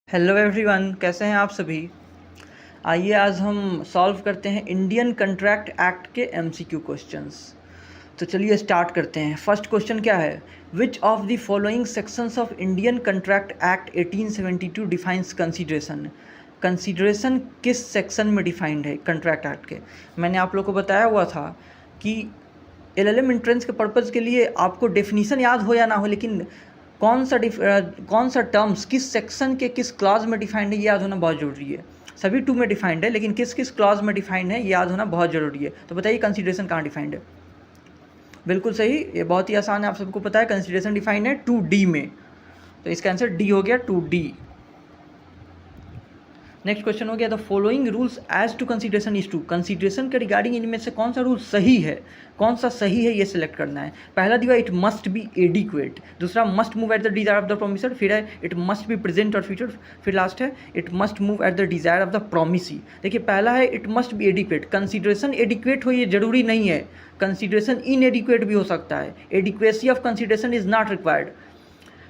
Hello everyone, कैसे हैं आप सभी। आइए आज हम सॉल्व करते हैं इंडियन कंट्रैक्ट एक्ट के एमसीक्यू क्वेश्चंस। तो चलिए स्टार्ट करते हैं। फर्स्ट क्वेश्चन क्या है, which of the following sections of Indian contract act 1872 defines consideration. Consideration किस सेक्शन में डिफाइंड है कंट्रैक्ट एक्ट के। मैंने आप लोग को बताया हुआ था कि एलएलएम एंट्रेंस के पर्पज़ के लिए आपको डेफिनीशन याद हो या ना हो, लेकिन कौन सा टर्म्स किस सेक्शन के किस क्लॉज में डिफाइंड है ये याद होना बहुत ज़रूरी है। सभी टू में डिफाइंड है, लेकिन किस किस क्लॉज में डिफाइंड है ये याद होना बहुत ज़रूरी है। तो बताइए कंसीडरेशन कहाँ डिफाइंड है। बिल्कुल सही, ये बहुत ही आसान है, आप सबको पता है। कंसीडरेशन डिफाइंड है 2D में, तो इसका आंसर डी हो गया, 2D। नेक्स्ट क्वेश्चन हो गया, the following rules as to consideration is to. Consideration के रिगार्डिंग इनमें से कौन सा रूल सही है, कौन सा सही है ये सिलेक्ट करना है। पहला दिया इट मस्ट बी एडिक्वेट, दूसरा must move at the desire of the promisor, फिर है इट मस्ट बी प्रेजेंट और फ्यूचर, फिर लास्ट है it must move at the desire of the promisee. देखिए पहला है it must B adequate. Consideration adequate हो ये जरूरी नहीं है, कंसीडरेशन इनएडिक्वेट भी हो सकता है। Adequacy of consideration is not required.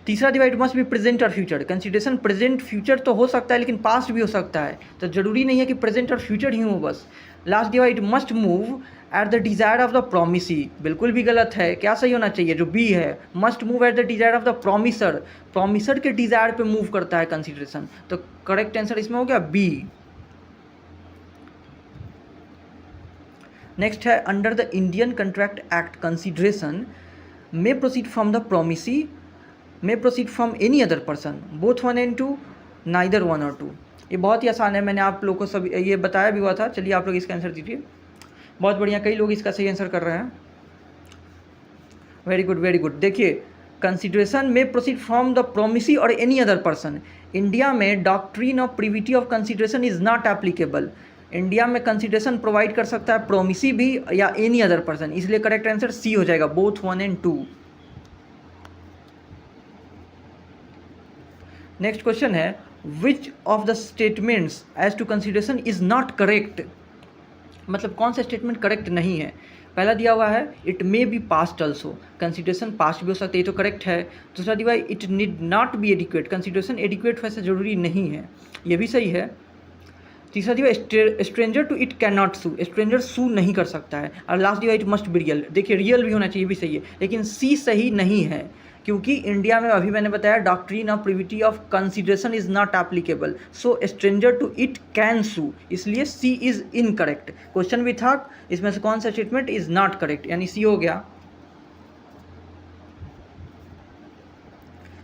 तीसरा डिवाइड मस्ट बी प्रेजेंट और फ्यूचर। कंसीडरेशन प्रेजेंट फ्यूचर तो हो सकता है, लेकिन पास्ट भी हो सकता है, तो जरूरी नहीं है कि प्रेजेंट और फ्यूचर ही हो बस। Last divide must move at the desire of the promisee, बिल्कुल भी गलत है। क्या सही होना चाहिए, जो बी है, must move at the desire of the promisor. Promisor के डिजायर पे मूव करता है कंसीडरेशन, तो करेक्ट आंसर इसमें हो गया बी। नेक्स्ट है under the Indian contract act consideration may proceed from the promisee, may proceed from any other person, both 1 and 2, neither 1 or 2। ये बहुत ही आसान है, मैंने आप लोग को सब ये बताया भी हुआ था। चलिए आप लोग इसका आंसर दीजिए। बहुत बढ़िया, कई लोग इसका सही आंसर कर रहे हैं। Very good very good. देखिए कंसीडरेशन में प्रोसीड फ्रॉम द प्रोमिसी और एनी अदर पर्सन। इंडिया में doctrine of privity of consideration is not applicable. India में कंसीडरेशन प्रोवाइड कर सकता है प्रोमिसी भी या एनी अदर पर्सन, इसलिए करेक्ट आंसर सी हो जाएगा, बोथ 1 and 2। नेक्स्ट क्वेश्चन है which of the statements as to consideration is not correct. मतलब कौन सा स्टेटमेंट करेक्ट नहीं है। पहला दिया हुआ है it may be past also, consideration past भी हो सकता है, ये तो करेक्ट है। दूसरा दिया it need not be adequate, consideration adequate वैसे जरूरी नहीं है, ये भी सही है। तीसरा दिया stranger to it can not sue, stranger sue नहीं कर सकता है। और लास्ट दिया इट मस्ट बी रियल, देखिए रियल भी होना चाहिए, भी सही है, लेकिन सी सही नहीं है, क्योंकि इंडिया में अभी मैंने बताया doctrine of privity of consideration is not applicable, so stranger to it can sue, इसलिए सी इज इनकरेक्ट। क्वेश्चन भी था इसमें से कौन सा स्टेटमेंट इज नॉट करेक्ट, यानी सी हो गया।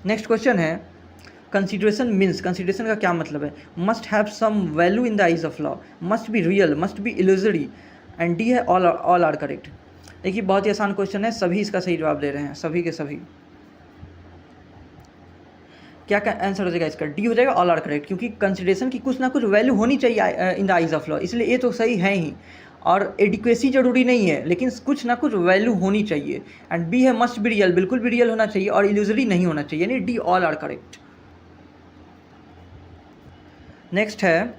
नेक्स्ट क्वेश्चन है कंसीडरेशन मीन्स, कंसीडरेशन का क्या मतलब है। Must have some value in the eyes of law, must be real, must be illusory, and D है ऑल आर करेक्ट। देखिए बहुत ही आसान क्वेश्चन है, सभी इसका सही जवाब दे रहे हैं, सभी के सभी। क्या आंसर हो जाएगा इसका, डी हो जाएगा, ऑल आर करेक्ट, क्योंकि कंसीडरेशन की कुछ ना कुछ वैल्यू होनी चाहिए इन द आइज ऑफ लॉ, इसलिए ये तो सही है ही। और एडिक्वेसी जरूरी नहीं है, लेकिन कुछ ना कुछ वैल्यू होनी चाहिए। एंड बी है मस्ट बी रियल, बिल्कुल भी रियल होना चाहिए, और इल्यूजरी नहीं होना चाहिए, यानी D all are correct. Next है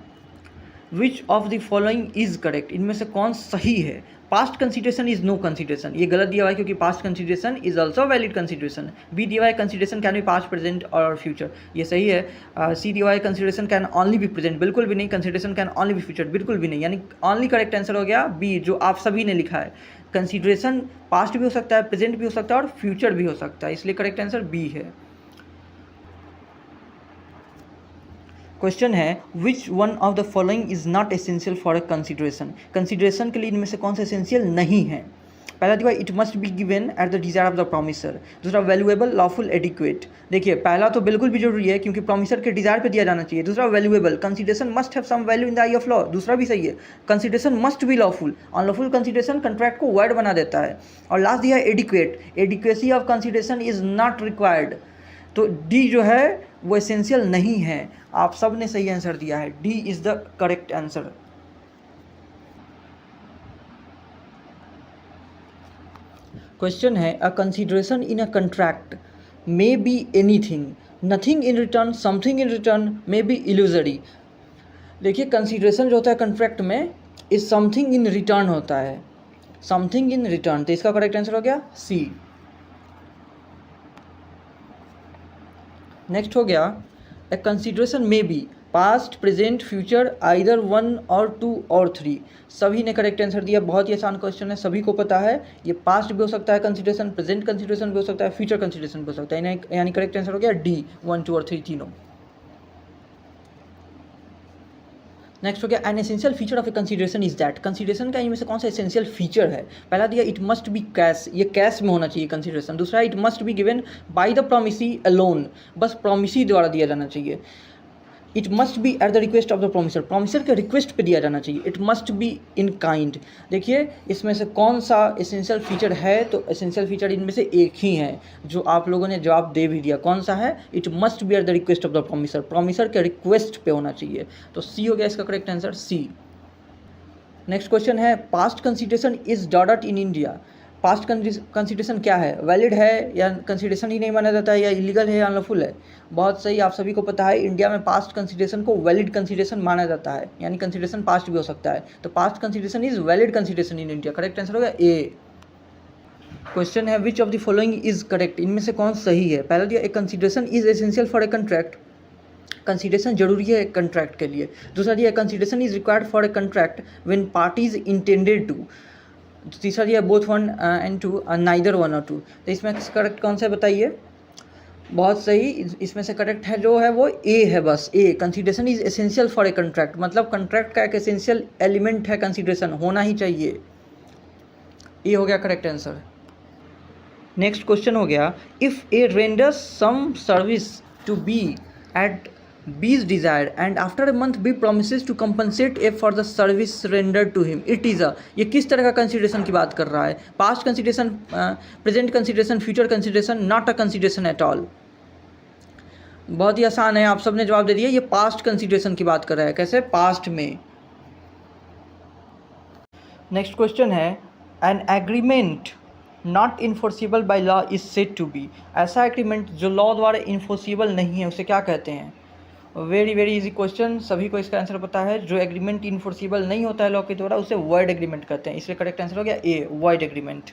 which of the following is correct, इनमें से कौन सही है। Past consideration is no consideration, ये गलत दिया हुआ है, क्योंकि past consideration is also valid consideration. B दिया हुआ है consideration can be past present और फ्यूचर, ये सही है। सी दिया हुआ है consideration can only be present, बिल्कुल भी नहीं। Consideration can only be future, बिल्कुल भी नहीं, यानी ओनली करेक्ट आंसर हो गया बी, जो आप सभी ने लिखा है। कंसीडरेशन पास्ट भी हो सकता है, प्रेजेंट भी हो सकता है, और फ्यूचर भी हो सकता है, इसलिए करेक्ट आंसर बी है। क्वेश्चन है which one of the following is not essential for a consideration. Consideration के लिए इनमें से कौन सा एसेंशियल नहीं है। पहला दिया it must be given at the desire of the promisor, दूसरा वैल्यूएबल, लॉफुल, एडिक्वेट। देखिए पहला तो बिल्कुल भी जरूरी है, क्योंकि प्रोमिसर के डिजायर पे दिया जाना चाहिए। दूसरा valuable, consideration must have some value in the eye of law, दूसरा भी सही है। Consideration must be lawful, unlawful consideration contract को वाइड बना देता है। और लास्ट दिया adequate, adequacy of consideration is not required, तो डी जो है वो एसेंशियल नहीं है। आप सब ने सही आंसर दिया है, D is the correct answer. Question है a consideration in a contract may be anything, nothing in return, something in return, may be illusory. देखिए कंसीडरेशन जो होता है कंट्रैक्ट में इज समथिंग इन रिटर्न होता है, समथिंग इन रिटर्न, तो इसका करेक्ट आंसर हो गया सी। नेक्स्ट हो गया ए कंसिडरेशन में B past present future either 1 और 2 और 3। सभी ने करेक्ट आंसर दिया। बहुत ही आसान क्वेश्चन है, सभी को पता है। ये पास्ट भी हो सकता है कंसिडरेशन, प्रेजेंट कंसिडरेशन भी हो सकता है, फ्यूचर कंसिडरेशन भी हो सकता है। यानी करेक्ट आंसर हो गया डी, 1 2 और 3 तीनों। नेक्स्ट हो गया an essential feature of A consideration is that. Consideration का इनमें से कौन सा एसेंशियल फीचर है? पहला दिया इट मस्ट बी कैश, ये कैश में होना चाहिए कंसिडरेशन। दूसरा it must be given by the promisee alone, बस प्रोमिसी द्वारा दिया जाना चाहिए। It must B at the request of the promisor, promisor के रिक्वेस्ट पे दिया जाना चाहिए। It must be in kind. देखिए इसमें से कौन सा एसेंशियल फीचर है? तो एसेंशियल फीचर इनमें से एक ही है जो आप लोगों ने जवाब दे भी दिया। कौन सा है? It must B at the request of the promisor, promisor के रिक्वेस्ट पे होना चाहिए। तो सी हो गया इसका करेक्ट आंसर, सी। नेक्स्ट क्वेश्चन है past consideration is dot in India. Past consideration क्या है? वैलिड है या कंसिडरेशन ही नहीं माना जाता है, या इलीगल है या अनलॉफुल है? बहुत सही, आप सभी को पता है इंडिया में पास्ट कंसिडरेशन को वैलिड कंसिडरेशन माना जाता है, यानी कंसिडरेशन पास्ट भी हो सकता है। तो past consideration is valid consideration in India. Correct answer होगा ए। क्वेश्चन है which of the following is correct, इनमें से कौन सही है? पहला दिया A consideration is essential for a contract, consideration जरूरी है कंट्रैक्ट के लिए। दूसरा दिया consideration is required for a contract when parties intended to. तीसरा दिया बोथ 1 and 2 नाइदर 1 और 2। तो इसमें करेक्ट कौन सा है बताइए? बहुत सही, इसमें से करेक्ट है जो है वो ए है, बस A. Consideration is essential for a contract, मतलब कंट्रैक्ट का एक एसेंशियल एलिमेंट है कंसिडरेशन, होना ही चाहिए। ये हो गया करेक्ट आंसर। नेक्स्ट क्वेश्चन हो गया if A renders some service to B at B's desired and after a month B promises to compensate A for the service rendered to him. It is a, ये किस तरह का consideration की बात कर रहा है? Past consideration, present consideration, future consideration, not a consideration at all. बहुत ही आसान है, आप सबने जवाब दे दिया। ये पास्ट कंसिडरेशन की बात कर रहा है। कैसे? पास्ट में। नेक्स्ट क्वेश्चन है an agreement not enforceable by law is said to be. ऐसा एग्रीमेंट जो लॉ द्वारा इन्फोर्सिबल नहीं है उसे क्या कहते हैं? वेरी वेरी इजी क्वेश्चन, सभी को इसका आंसर पता है। जो एग्रीमेंट इन्फोर्सिबल नहीं होता है लॉ के द्वारा उसे वॉइड एग्रीमेंट कहते हैं। इसलिए करेक्ट आंसर हो गया ए, वॉइड एग्रीमेंट।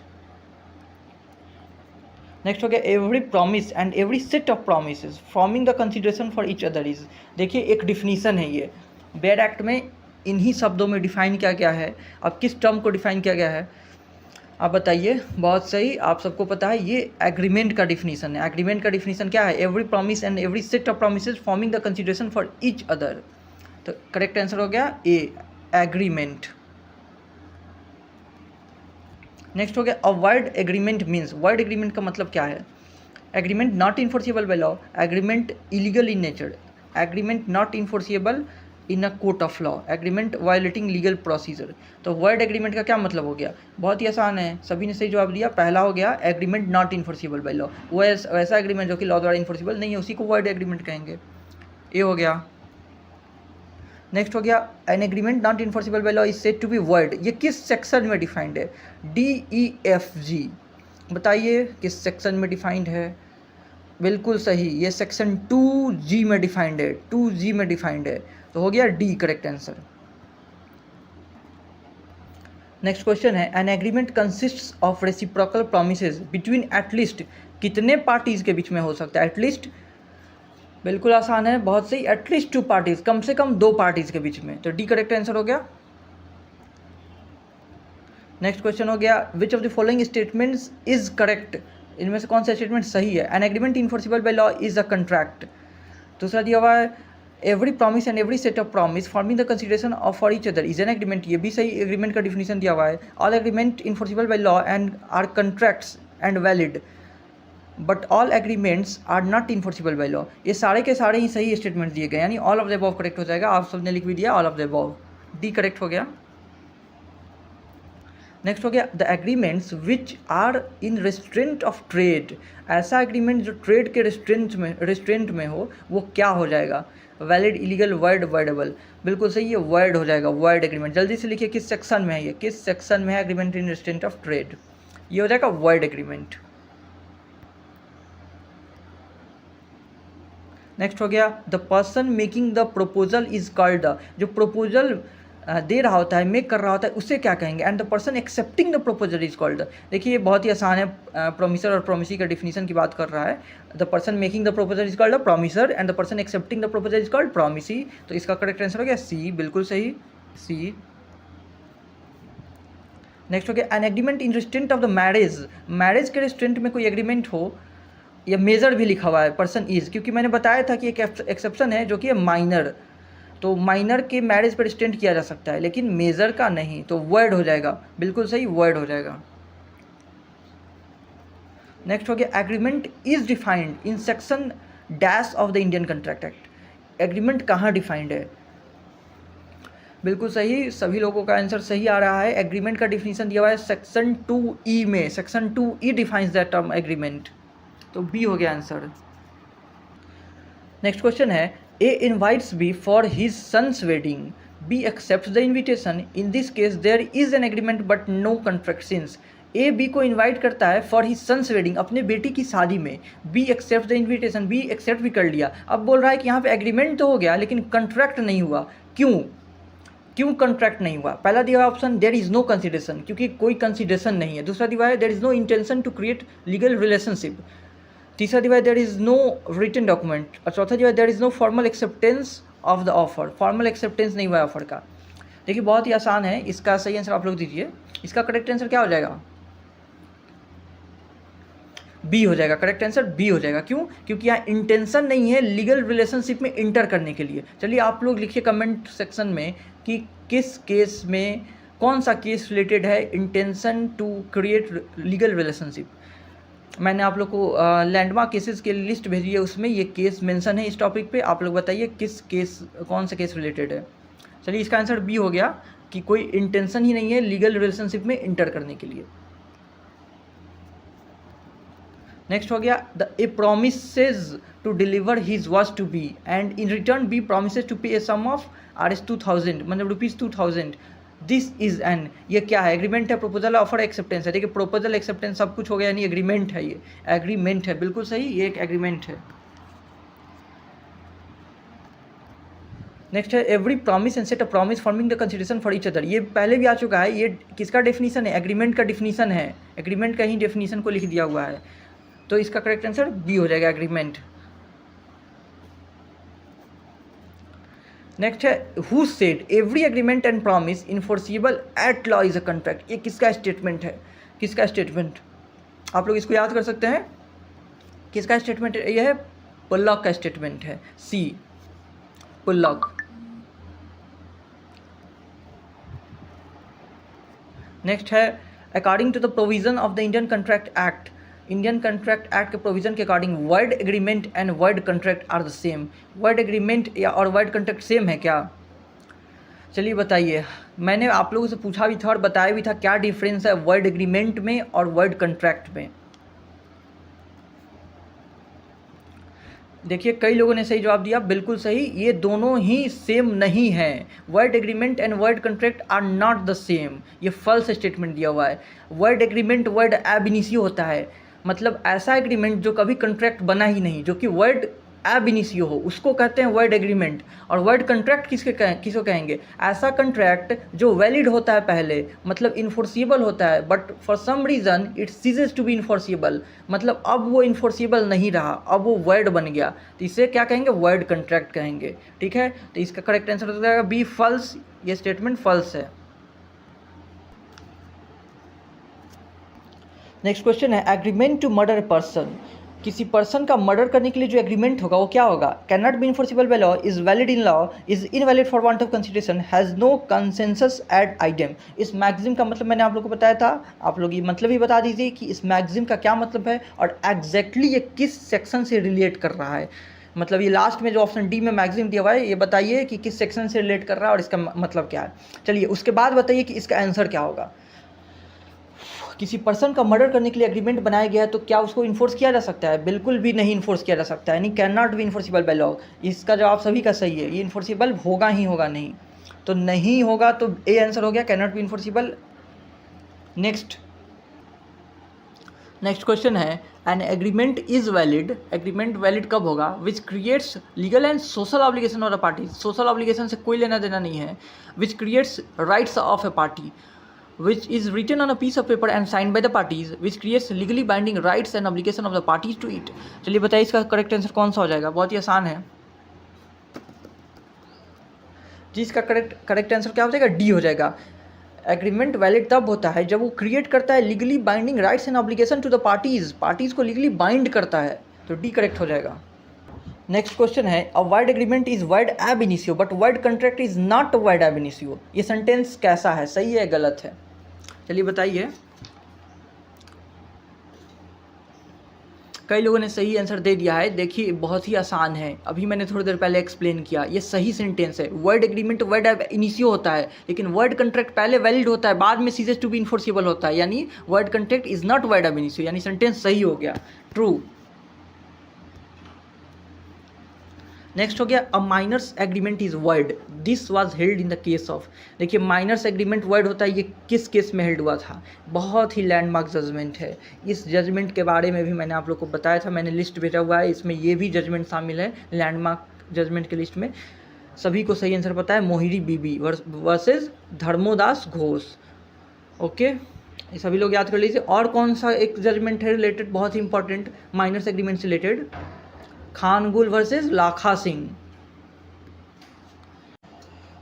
नेक्स्ट हो गया every promise and every set of promises forming the consideration for each other is. देखिए एक डिफिनीसन है ये, बेड एक्ट में इन्हीं शब्दों में डिफाइन किया गया है। अब किस टर्म को डिफाइन किया गया है आप बताइए? बहुत सही, आप सबको पता है ये एग्रीमेंट का डिफिनीसन है। एग्रीमेंट का डिफिनीसन क्या है? Every promise and every set of promises forming the consideration for each other. तो करेक्ट आंसर हो गया ए, एग्रीमेंट। नेक्स्ट हो गया a word agreement means. Word agreement का मतलब क्या है? Agreement not enforceable by law, agreement illegal in nature, agreement not enforceable in a court of law, agreement violating legal procedure. तो word agreement का क्या मतलब हो गया? बहुत ही आसान है, सभी ने सही जवाब दिया। पहला हो गया agreement not enforceable by law, वो वैसा एग्रीमेंट जो कि लॉ द्वारा इन्फोर्सिबल नहीं है उसी को वर्ड एग्रीमेंट कहेंगे। ये हो गया। नेक्स्ट हो गया an agreement not enforceable by law is said to be void. ये किस सेक्शन में डिफाइंड है? DEFG। बताइए किस सेक्शन में डिफाइंड है? बिल्कुल सही, ये सेक्शन 2G में डिफाइंड है, 2G में डिफाइंड है। तो हो गया D correct answer. Next question है an agreement consists of reciprocal promises between at least. कितने पार्टीज के बीच में हो सकता है एटलीस्ट? बिल्कुल आसान है, बहुत सही, एटलीस्ट 2 पार्टीज, कम से कम 2 पार्टीज के बीच में। तो डी करेक्ट आंसर हो गया। नेक्स्ट क्वेश्चन हो गया which of the following statements is correct. इनमें से कौन सा स्टेटमेंट सही है? An agreement enforceable by law is a contract. दूसरा दिया हुआ है every promise and every set of promise forming the consideration of for each other is an agreement. ये भी सही, एग्रीमेंट का डिफिनीशन दिया हुआ है। All agreement enforceable by law and are contracts and valid but all agreements are not enforceable by law. ये सारे के सारे ही सही स्टेटमेंट दिए गए, यानी all of the above correct हो जाएगा। आप सबने लिख भी दिया all of the above, D correct हो गया। नेक्स्ट हो गया the agreements which are in restraint of trade. ऐसा एग्रीमेंट जो ट्रेड के रेस्ट्रेंट में हो वो क्या हो जाएगा? Valid, illegal, void, voidable. बिल्कुल सही, ये वर्ड हो जाएगा, वर्ड एग्रीमेंट। जल्दी से लिखिए किस सेक्शन में है ये, किस सेक्शन में है agreement in restraint of trade? ये हो जाएगा वर्ड एग्रीमेंट। नेक्स्ट हो गया the person making the proposal is called the. जो प्रपोजल दे रहा होता है, मेक कर रहा होता है, उसे क्या कहेंगे? And the person accepting the proposal is called. देखिए ये बहुत ही आसान है, प्रोमिसर और प्रोमिसी का डिफिनीशन की बात कर रहा है। The person making the proposal is called the promisor and the person accepting the proposal is called promisee. तो इसका करेक्ट आंसर हो गया सी, बिल्कुल सही, सी। नेक्स्ट हो गया an agreement in restraint of the marriage. Marriage के रिस्ट्रेंट में कोई एग्रीमेंट हो, या मेजर भी लिखा हुआ है पर्सन इज, क्योंकि मैंने बताया था कि एक एक्सेप्शन है जो कि है माइनर, तो माइनर के मैरिज पर स्टेंट किया जा सकता है लेकिन मेजर का नहीं, तो वर्ड हो जाएगा, बिल्कुल सही, वर्ड हो जाएगा। नेक्स्ट हो गया agreement is defined in section dash of the Indian contract act. Agreement कहाँ डिफाइंड है? बिल्कुल सही, सभी लोगों का आंसर सही आ रहा है। एग्रीमेंट का डिफिनीशन दिया हुआ है सेक्शन 2E में, section 2E defines that term agreement, तो बी हो गया आंसर। नेक्स्ट क्वेश्चन है A invites B for his son's wedding, B accepts the invitation, in this case there is an agreement but no contract since. A B को invite करता है for his son's wedding, अपने बेटी की शादी में, B accept the invitation, B accept भी कर लिया। अब बोल रहा है कि यहाँ पे एग्रीमेंट तो हो गया लेकिन कॉन्ट्रैक्ट नहीं हुआ। क्यों कॉन्ट्रैक्ट नहीं हुआ? पहला दिया option there is no consideration, क्योंकि कोई कंसिडरेशन नहीं है। दूसरा दिया है there is no intention to create legal relationship. तीसरा दिया there is no written document, और चौथा दिया there is no formal acceptance of the offer. Formal acceptance नहीं हुआ ऑफर का। देखिए बहुत ही आसान है, इसका सही आंसर आप लोग दीजिए। इसका करेक्ट आंसर क्या हो जाएगा? बी हो जाएगा, करेक्ट आंसर बी हो जाएगा। क्यों? क्योंकि यहाँ इंटेंशन नहीं है लीगल रिलेशनशिप में इंटर करने के लिए। चलिए आप लोग लिखिए कमेंट सेक्शन में कि किस केस में, कौन सा केस रिलेटेड है intention to create legal relationship. मैंने आप लोग को लैंडमार्क केसेस की लिस्ट भेजी है, उसमें ये केस मेंशन है इस टॉपिक पे। आप लोग बताइए किस केस, कौन सा केस रिलेटेड है। चलिए इसका आंसर बी हो गया कि कोई इंटेंशन ही नहीं है लीगल रिलेशनशिप में इंटर करने के लिए। नेक्स्ट हो गया A promises to deliver his watch to B and in return B promises to pay A some of Rs 2000, मतलब ₹2000। दिस इज एन, ये क्या है? एग्रीमेंट है, प्रपोजल, ऑफर, एक्सेप्टेंस है। देखिए प्रपोजल, एक्सेप्टेंस सब कुछ हो गया, यानी एग्रीमेंट है, ये एग्रीमेंट है, बिल्कुल सही, ये एक एग्रीमेंट है। नेक्स्ट है every promise and set a promise forming the consideration for each other. ये पहले भी आ चुका है, ये किसका डेफिनीशन है? एग्रीमेंट का डेफिनीशन है, एग्रीमेंट का ही डेफिनीशन को लिख दिया हुआ है, तो इसका करेक्ट आंसर बी हो जाएगा, एग्रीमेंट। नेक्स्ट है who said every agreement and promise enforceable at law is a contract. ये किसका स्टेटमेंट है? किसका स्टेटमेंट? आप लोग इसको याद कर सकते हैं, किसका स्टेटमेंट है? यह है पुल्लॉक का स्टेटमेंट है, सी, पुल्लॉक। नेक्स्ट है according to the provision of the Indian contract act. Indian contract act के प्रोविजन के according word agreement and word contract are the same. Word agreement या और वर्ड कंट्रैक्ट सेम है क्या? चलिए बताइए। मैंने आप लोगों से पूछा भी था और बताया भी था क्या डिफरेंस है वर्ड एग्रीमेंट में और वर्ड कंट्रैक्ट में। देखिए कई लोगों ने सही जवाब दिया, बिल्कुल सही, ये दोनों ही सेम नहीं है। Word agreement and word contract are not the same, ये फॉल्स स्टेटमेंट दिया हुआ है। वर्ड एग्रीमेंट वर्ड एब इनिशियो होता है, मतलब ऐसा एग्रीमेंट जो कभी कॉन्ट्रैक्ट बना ही नहीं, जो कि वर्ड एब इनिशियो हो, उसको कहते हैं वर्ड एग्रीमेंट। और वर्ड कॉन्ट्रैक्ट किसको कहेंगे? ऐसा कॉन्ट्रैक्ट जो वैलिड होता है पहले, मतलब इन्फोर्सिबल होता है, but for some reason it ceases to be enforceable, मतलब अब वो इन्फोर्सिबल नहीं रहा, अब वो वर्ड बन गया, तो इसे क्या कहेंगे? वर्ड कॉन्ट्रैक्ट कहेंगे। ठीक है, तो इसका करेक्ट आंसर हो जाएगा बी, फॉल्स। ये स्टेटमेंट फॉल्स है। नेक्स्ट क्वेश्चन है agreement to murder a person. किसी पर्सन का मर्डर करने के लिए जो एग्रीमेंट होगा वो क्या होगा? Can not be enforceable by law, is valid in law, is invalid for want of consideration, has no consensus ad idem. इस मैगजिम का मतलब मैंने आप लोग को बताया था, आप लोग ये मतलब ही बता दीजिए कि इस मैगजिम का क्या मतलब है और एग्जैक्टली ये किस सेक्शन से रिलेट कर रहा है। मतलब ये लास्ट में जो ऑप्शन डी में मैगजिम दिया हुआ है, ये बताइए कि किस सेक्शन से रिलेट कर रहा है और इसका मतलब क्या है। चलिए उसके बाद बताइए कि इसका आंसर क्या होगा। किसी पर्सन का मर्डर करने के लिए एग्रीमेंट बनाया गया है तो क्या उसको इन्फोर्स किया जा सकता है? बिल्कुल भी नहीं इन्फोर्स किया जा सकता है, यानी can not be enforceable by law. इसका जवाब सभी का सही है, ये इन्फोर्सिबल होगा ही होगा नहीं, तो नहीं होगा, तो ए आंसर हो गया, can not be enforceable. Next next question है an agreement is valid, agreement valid कब होगा, which creates legal and social obligation of the party, social obligation से कोई लेना देना नहीं है, which creates rights of a party, which is written on a piece of paper and signed by the parties, which creates legally binding rights and obligation of the parties to it. चलिए बताइए इसका correct answer कौन सा हो जाएगा, बहुत ही आसान है जी। इसका करेक्ट आंसर क्या हो जाएगा, डी हो जाएगा। एग्रीमेंट वैलिड तब होता है जब वो क्रिएट करता है legally binding rights and obligation to the parties, parties को लीगली बाइंड करता है, तो डी करेक्ट हो जाएगा। नेक्स्ट क्वेश्चन है a wide agreement is wide एब initio but wide contract is not wide एब इनिशियो। ये सेंटेंस कैसा है, सही है गलत है, चलिए बताइए। कई लोगों ने सही आंसर दे दिया है, देखिए बहुत ही आसान है, अभी मैंने थोड़ी देर पहले एक्सप्लेन किया, ये सही सेंटेंस है। वर्ड एग्रीमेंट वर्ड इनिशियो होता है, लेकिन वर्ड कॉन्ट्रैक्ट पहले वैलिड होता है, बाद में सीजेस टू बी इन्फोर्सिबल होता है, यानी void contract is not void एब इनिशियो, यानी सेंटेंस सही हो गया, ट्रू। नेक्स्ट हो गया a minor's agreement is void, this was held in the case of. देखिए माइनर्स एग्रीमेंट वर्ड होता है, ये किस केस में हेल्ड हुआ था, बहुत ही लैंडमार्क जजमेंट है। इस जजमेंट के बारे में भी मैंने आप लोग को बताया था, मैंने लिस्ट भेजा हुआ है, इसमें ये भी जजमेंट शामिल है लैंडमार्क जजमेंट के लिस्ट में। सभी को सही आंसर पता है, मोहिरी बीबी वर्सेज धर्मोदास घोष। ओके, ये सभी लोग याद कर लीजिए। और कौन सा एक जजमेंट है रिलेटेड, बहुत ही इंपॉर्टेंट माइनर्स एग्रीमेंट से related, Khan Gul versus Lakha Singh.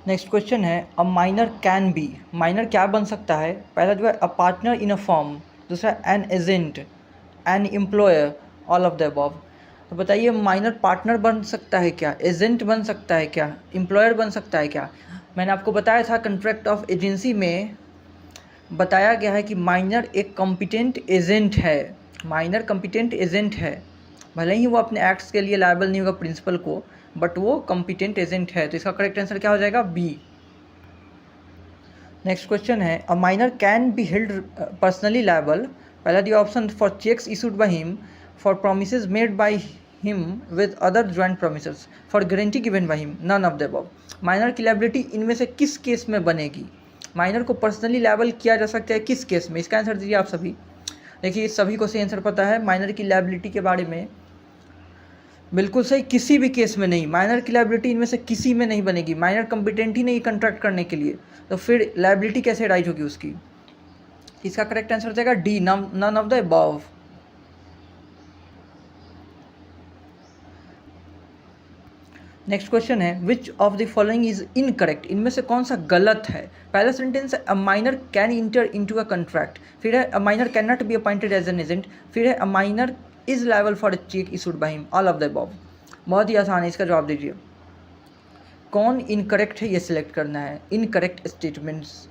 Next question है a minor can be, minor क्या बन सकता है, पहला जो है a partner in a firm, दूसरा an agent, an employer, all of the above. तो बताइए माइनर पार्टनर बन सकता है क्या, एजेंट बन सकता है क्या, एम्प्लॉयर बन सकता है क्या। मैंने आपको बताया था कॉन्ट्रैक्ट ऑफ एजेंसी में बताया गया है कि माइनर एक कॉम्पिटेंट एजेंट है, माइनर कॉम्पिटेंट एजेंट है, भले ही वो अपने एक्ट्स के लिए लायबल नहीं होगा प्रिंसिपल को, बट वो कॉम्पिटेंट एजेंट है, तो इसका करेक्ट आंसर क्या हो जाएगा, बी। नेक्स्ट क्वेश्चन है a minor can be held personally liable, पहला दिया option for cheques issued by him, for promises made by him with other joint promises, for guarantee given by him, none of the above. Minor की liability इनमें से किस case में बनेगी, minor को personally liable किया जा सकता है किस केस में, इसका आंसर दीजिए आप सभी। देखिए सभी को सही आंसर पता है माइनर की लायबिलिटी के बारे में, बिल्कुल सही, किसी भी केस में नहीं, माइनर की लायबिलिटी इनमें से किसी में नहीं बनेगी, माइनर कॉम्पिटेंट ही नहीं कॉन्ट्रैक्ट करने के लिए, तो फिर लायबिलिटी कैसे राइज होगी उसकी। इसका करेक्ट आंसर हो जाएगा D, none of the above. Next question है which of the following is incorrect, इनमें से कौन सा गलत है। पहला सेंटेंस है a minor can enter into a contract, फिर है a minor can not be appointed as an agent, फिर है a minor is liable for a cheque issued by him, all of the above. बहुत ही आसान है, इसका जवाब दीजिए। कौन इनकरेक्ट है ये सिलेक्ट करना है, इनकरेक्ट स्टेटमेंट्स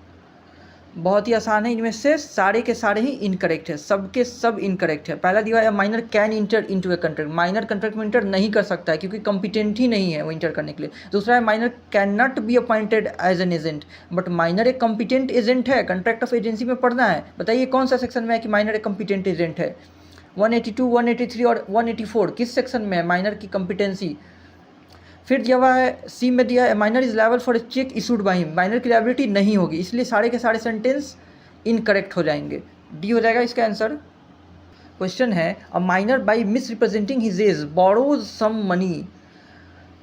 बहुत ही आसान है, इनमें से सारे के सारे ही इनकरेक्ट है, सबके सब इनकरेक्ट है। पहला दिया है minor can enter into a contract, minor contract में इंटर नहीं कर सकता है क्योंकि कॉम्पिटेंट ही नहीं है वो इंटर करने के लिए। दूसरा है minor can not be appointed as an agent, but minor एक कॉम्पिटेंट एजेंट है, कॉन्ट्रैक्ट ऑफ एजेंसी में पढ़ना है। बताइए कौन सा सेक्शन में है कि माइनर एक कॉम्पिटेंट एजेंट है, 182, 183 और 184 किस सेक्शन में है माइनर की कॉम्पिटेंसी। फिर दिया हुआ है सी में दिया है minor is liable for a check issued by him, minor की लायबिलिटी नहीं होगी, इसलिए सारे के सारे सेंटेंस इनकरेक्ट हो जाएंगे, डी हो जाएगा इसका आंसर। क्वेश्चन है a minor by misrepresenting his age borrows some money,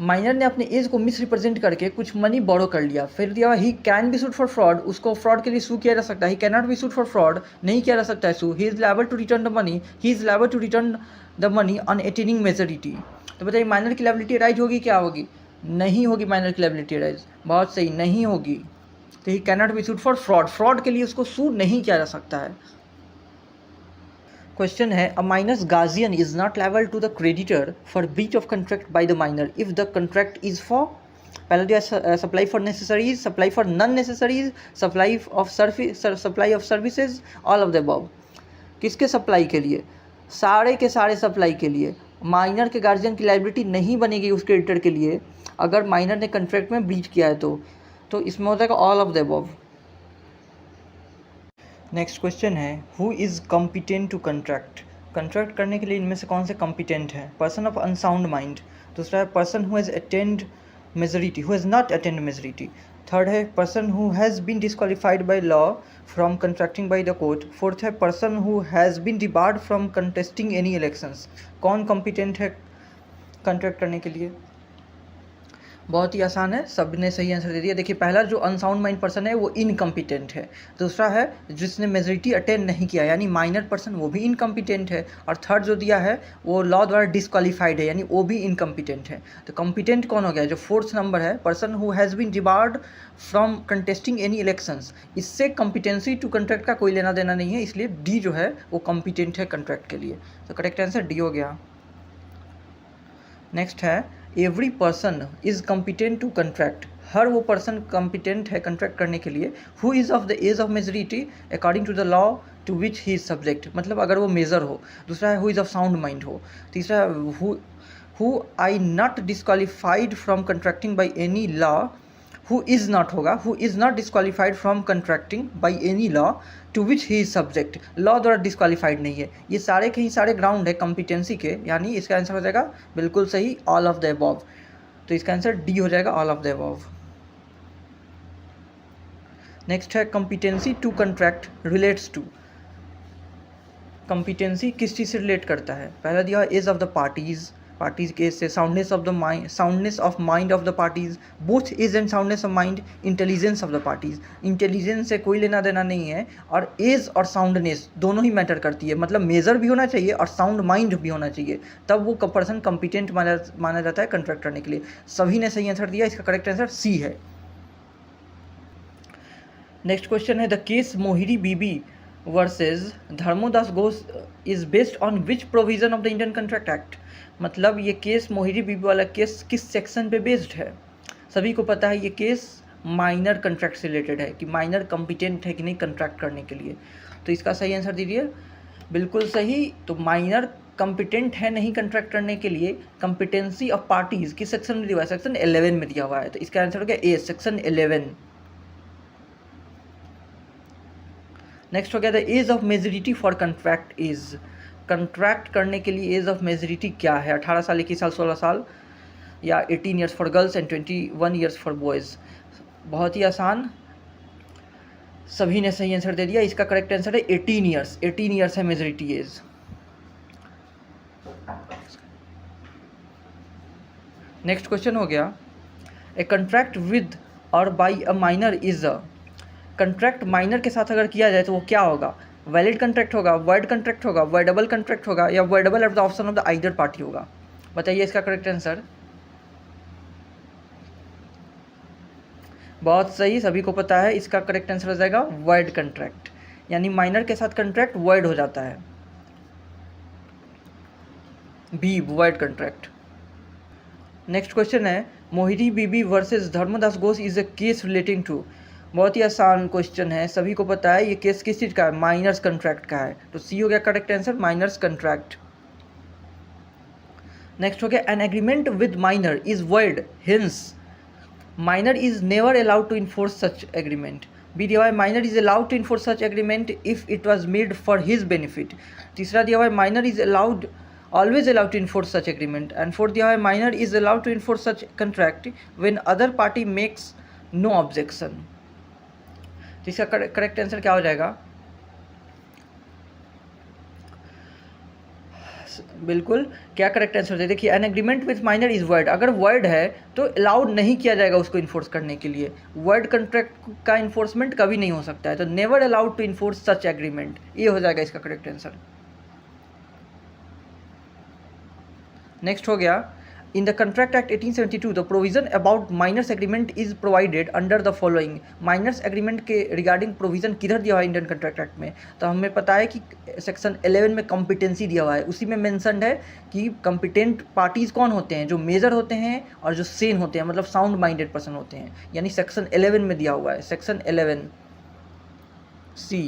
minor ने अपने एज को मिस रिप्रेजेंट करके कुछ मनी बोरो कर लिया। फिर दिया हुआ he can be sued for fraud, उसको फ्रॉड के लिए सू किया जा सकता है, he can not be sued for fraud, नहीं किया जा सकता है sue, he is liable to return the money, he is liable to return the money on attaining majority. तो बताइए माइनर की लायबिलिटी राइज होगी क्या होगी, नहीं होगी, माइनर की लायबिलिटी राइज, बहुत सही नहीं होगी। तो ही can not be sued for fraud, fraud के लिए उसको सू नहीं किया जा सकता है। क्वेश्चन है a minor's guardian is not liable to the creditor for breach of contract by the minor if the contract is for, पहला दिया supply for necessaries, supply for non necessaries, supply of services, all of the above. किसके supply के लिए, सारे के सारे supply के लिए। माइनर के गार्जियन की लायबिलिटी नहीं बनेगी उस क्रेडिटर के लिए अगर माइनर ने कॉन्ट्रैक्ट में ब्रीच किया है तो इसमें हो जाएगा all of the above. Next question है who is competent to contract, contract करने के लिए इनमें से कौन से कॉम्पिटेंट है, पर्सन ऑफ अनसाउंड माइंड, दूसरा है person who has attained majority, who has not attained majority, third है person who has been disqualified by law from contracting by the court. Fourth है person who has been debarred from contesting any elections. कौन competent है contract करने के लिए? बहुत ही आसान है, सब ने सही आंसर दे दिया। देखिए पहला जो अनसाउंड माइंड पर्सन है वो इनकम्पिटेंट है। दूसरा है जिसने मेजोरिटी अटेंड नहीं किया यानी माइनर पर्सन, वो भी इनकम्पिटेंट है। और थर्ड जो दिया है वो लॉ द्वारा डिस्क्वालीफाइड है यानी वो भी इनकम्पिटेंट है। तो कम्पिटेंट कौन हो गया? जो फोर्थ नंबर है, person who has been debarred from contesting any elections, इससे कम्पिटेंसी टू कंट्रैक्ट का कोई लेना देना नहीं है, इसलिए डी जो है वो कम्पिटेंट है कंट्रैक्ट के लिए। तो करेक्ट आंसर डी हो गया। नेक्स्ट है every person is competent to contract. हर वो पर्सन कम्पिटेंट है कंट्रैक्ट करने के लिए। Who is of the age of majority according to the law to which he is subject, मतलब अगर वो मेजर हो। दूसरा है who is of sound mind हो। तीसरा है who I not disqualified from contracting by any law. Who is not होगा, who is not disqualified from contracting by any law to which he is subject. Law द्वारा disqualified नहीं है। ये सारे के ही सारे ग्राउंड है कॉम्पिटेंसी के, यानी इसका आंसर हो जाएगा बिल्कुल सही ऑल ऑफ द अबव। तो इसका आंसर डी हो जाएगा all of the above. Next है competency to contract relates to. Competency किस चीज़ से रिलेट करता है? पहला दिया age of the parties, parties case से soundness of the mind, soundness of mind of the parties, both age and soundness of mind, intelligence of the parties. Intelligence से कोई लेना देना नहीं है और एज और साउंडनेस दोनों ही मैटर करती है, मतलब मेजर भी होना चाहिए और साउंड माइंड भी होना चाहिए, तब वो पर्सन कॉम्पिटेंट माना जाता है कंट्रैक्ट करने के लिए। सभी ने सही आंसर दिया, इसका करेक्ट आंसर सी है। नेक्स्ट क्वेश्चन है the case Mohiri Bibi versus Dharmodas Ghosh is based on which provision of the Indian contract act. मतलब ये केस मोहिरी बीबी वाला केस किस सेक्शन पे बेस्ड है? सभी को पता है ये केस माइनर कंट्रैक्ट से रिलेटेड है कि माइनर कॉम्पिटेंट है कि नहीं कंट्रैक्ट करने के लिए। तो इसका सही आंसर दीजिए, बिल्कुल सही। तो माइनर कॉम्पिटेंट है नहीं कंट्रैक्ट करने के लिए। कॉम्पिटेंसी ऑफ पार्टीज किस सेक्शन में दिया हुआ है? सेक्शन 11 में दिया हुआ है। तो इसका आंसर हो गया ए, सेक्शन 11। नेक्स्ट हो गया the age of majority for contract is. Contract करने के लिए एज ऑफ मेजोरिटी क्या है? 18 साल, 21 साल, 16 साल या 18 years for girls and 21 years for boys. बहुत ही आसान, सभी ने सही आंसर दे दिया। इसका करेक्ट आंसर है 18 ईयर्स। 18 ईयर्स है मेजोरिटी एज। नेक्स्ट क्वेश्चन हो गया ए कंट्रैक्ट विद और by a minor is a. Contract minor के साथ अगर किया जाए तो वो क्या होगा? वैलिड कंट्रैक्ट होगा, वर्ड कंट्रैक्ट होगा, वर्डेबल कंट्रैक्ट होगा या voidable eight the option of the either party होगा? बताइए इसका करेक्ट आंसर। बहुत सही, सभी को पता है। इसका करेक्ट आंसर हो जाएगा वर्ड कंट्रैक्ट, यानी माइनर के साथ कंट्रैक्ट वर्ड हो जाता है, B void contract. Next question है Mohiri Bibi versus Dharmadas Ghosh is a case relating to. बहुत ही आसान क्वेश्चन है, सभी को पता है ये केस किस चीज़ का है? माइनर्स कंट्रैक्ट का है। तो सी हो गया correct answer, minors contract. Next हो गया an agreement with minor is void, hence minor is never allowed to enforce such agreement. B दिया हुआ है minor is allowed to enforce such agreement if it was made for his benefit. तीसरा दिया हुआ है minor is allowed always allowed to enforce such agreement, and fourth दिया है minor is allowed to enforce such contract when other party makes no objection। तो इसका correct answer क्या हो जाएगा? बिल्कुल, क्या करेक्ट आंसर है? देखिए an agreement with minor is word, अगर वर्ड है तो अलाउड नहीं किया जाएगा उसको इन्फोर्स करने के लिए। वर्ड कंट्रैक्ट का इन्फोर्समेंट कभी नहीं हो सकता है, तो never allowed to enforce such agreement, ये हो जाएगा इसका करेक्ट आंसर। नेक्स्ट हो गया in the contract act 1872 the provision about minors agreement is provided under the following. Minors agreement के रिगार्डिंग प्रोविजन किधर दिया हुआ है इंडियन कंट्रैक्ट एक्ट में? तो हमें पता है कि सेक्शन 11 में कॉम्पिटेंसी दिया हुआ है, उसी में मेंशन्ड है कि कॉम्पिटेंट पार्टीज कौन होते हैं? जो मेजर होते हैं और जो सेन होते हैं, मतलब साउंड माइंडेड पर्सन होते हैं, यानी सेक्शन 11 में दिया हुआ है, सेक्शन 11 सी।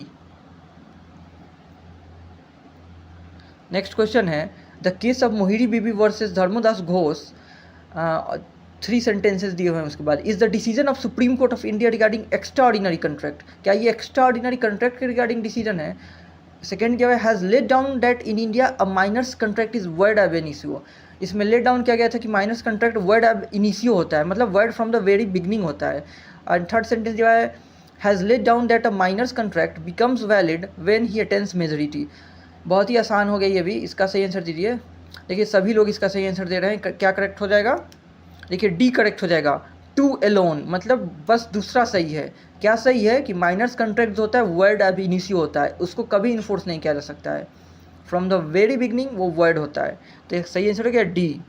नेक्स्ट क्वेश्चन है the case of Mohiri Bibi versus Dharmodas Ghosh, 3 sentences दिए हुए हैं उसके बाद। Is the decision of supreme court of India regarding extra ordinary contract, क्या ये एक्स्ट्रा ऑर्डिनरी कंट्रैक्ट के रिगार्डिंग डिसीजन है? सेकेंड क्या है has late down that in India a miners contract is void एब इनिशियो। इसमें लेट डाउन किया गया था कि माइनर्स कंट्रैक्ट वर्ड एब इनिशियो होता है, मतलब void from the very beginning होता है। एंड थर्ड सेंटेंस दिया है has late down that a miners contract becomes valid when he attends majority. बहुत ही आसान हो गया ये भी, इसका सही आंसर दीजिए। देखिए सभी लोग इसका सही आंसर दे रहे हैं, क्या करेक्ट हो जाएगा? देखिए डी करेक्ट हो जाएगा, टू अलोन, मतलब बस दूसरा सही है। क्या सही है कि माइनर्स कंट्रैक्ट होता है वर्ड अब इनिशियो होता है, उसको कभी इन्फोर्स नहीं किया जा सकता है, फ्रॉम द वेरी बिगनिंग वो वर्ड होता है। तो सही आंसर हो गया डी।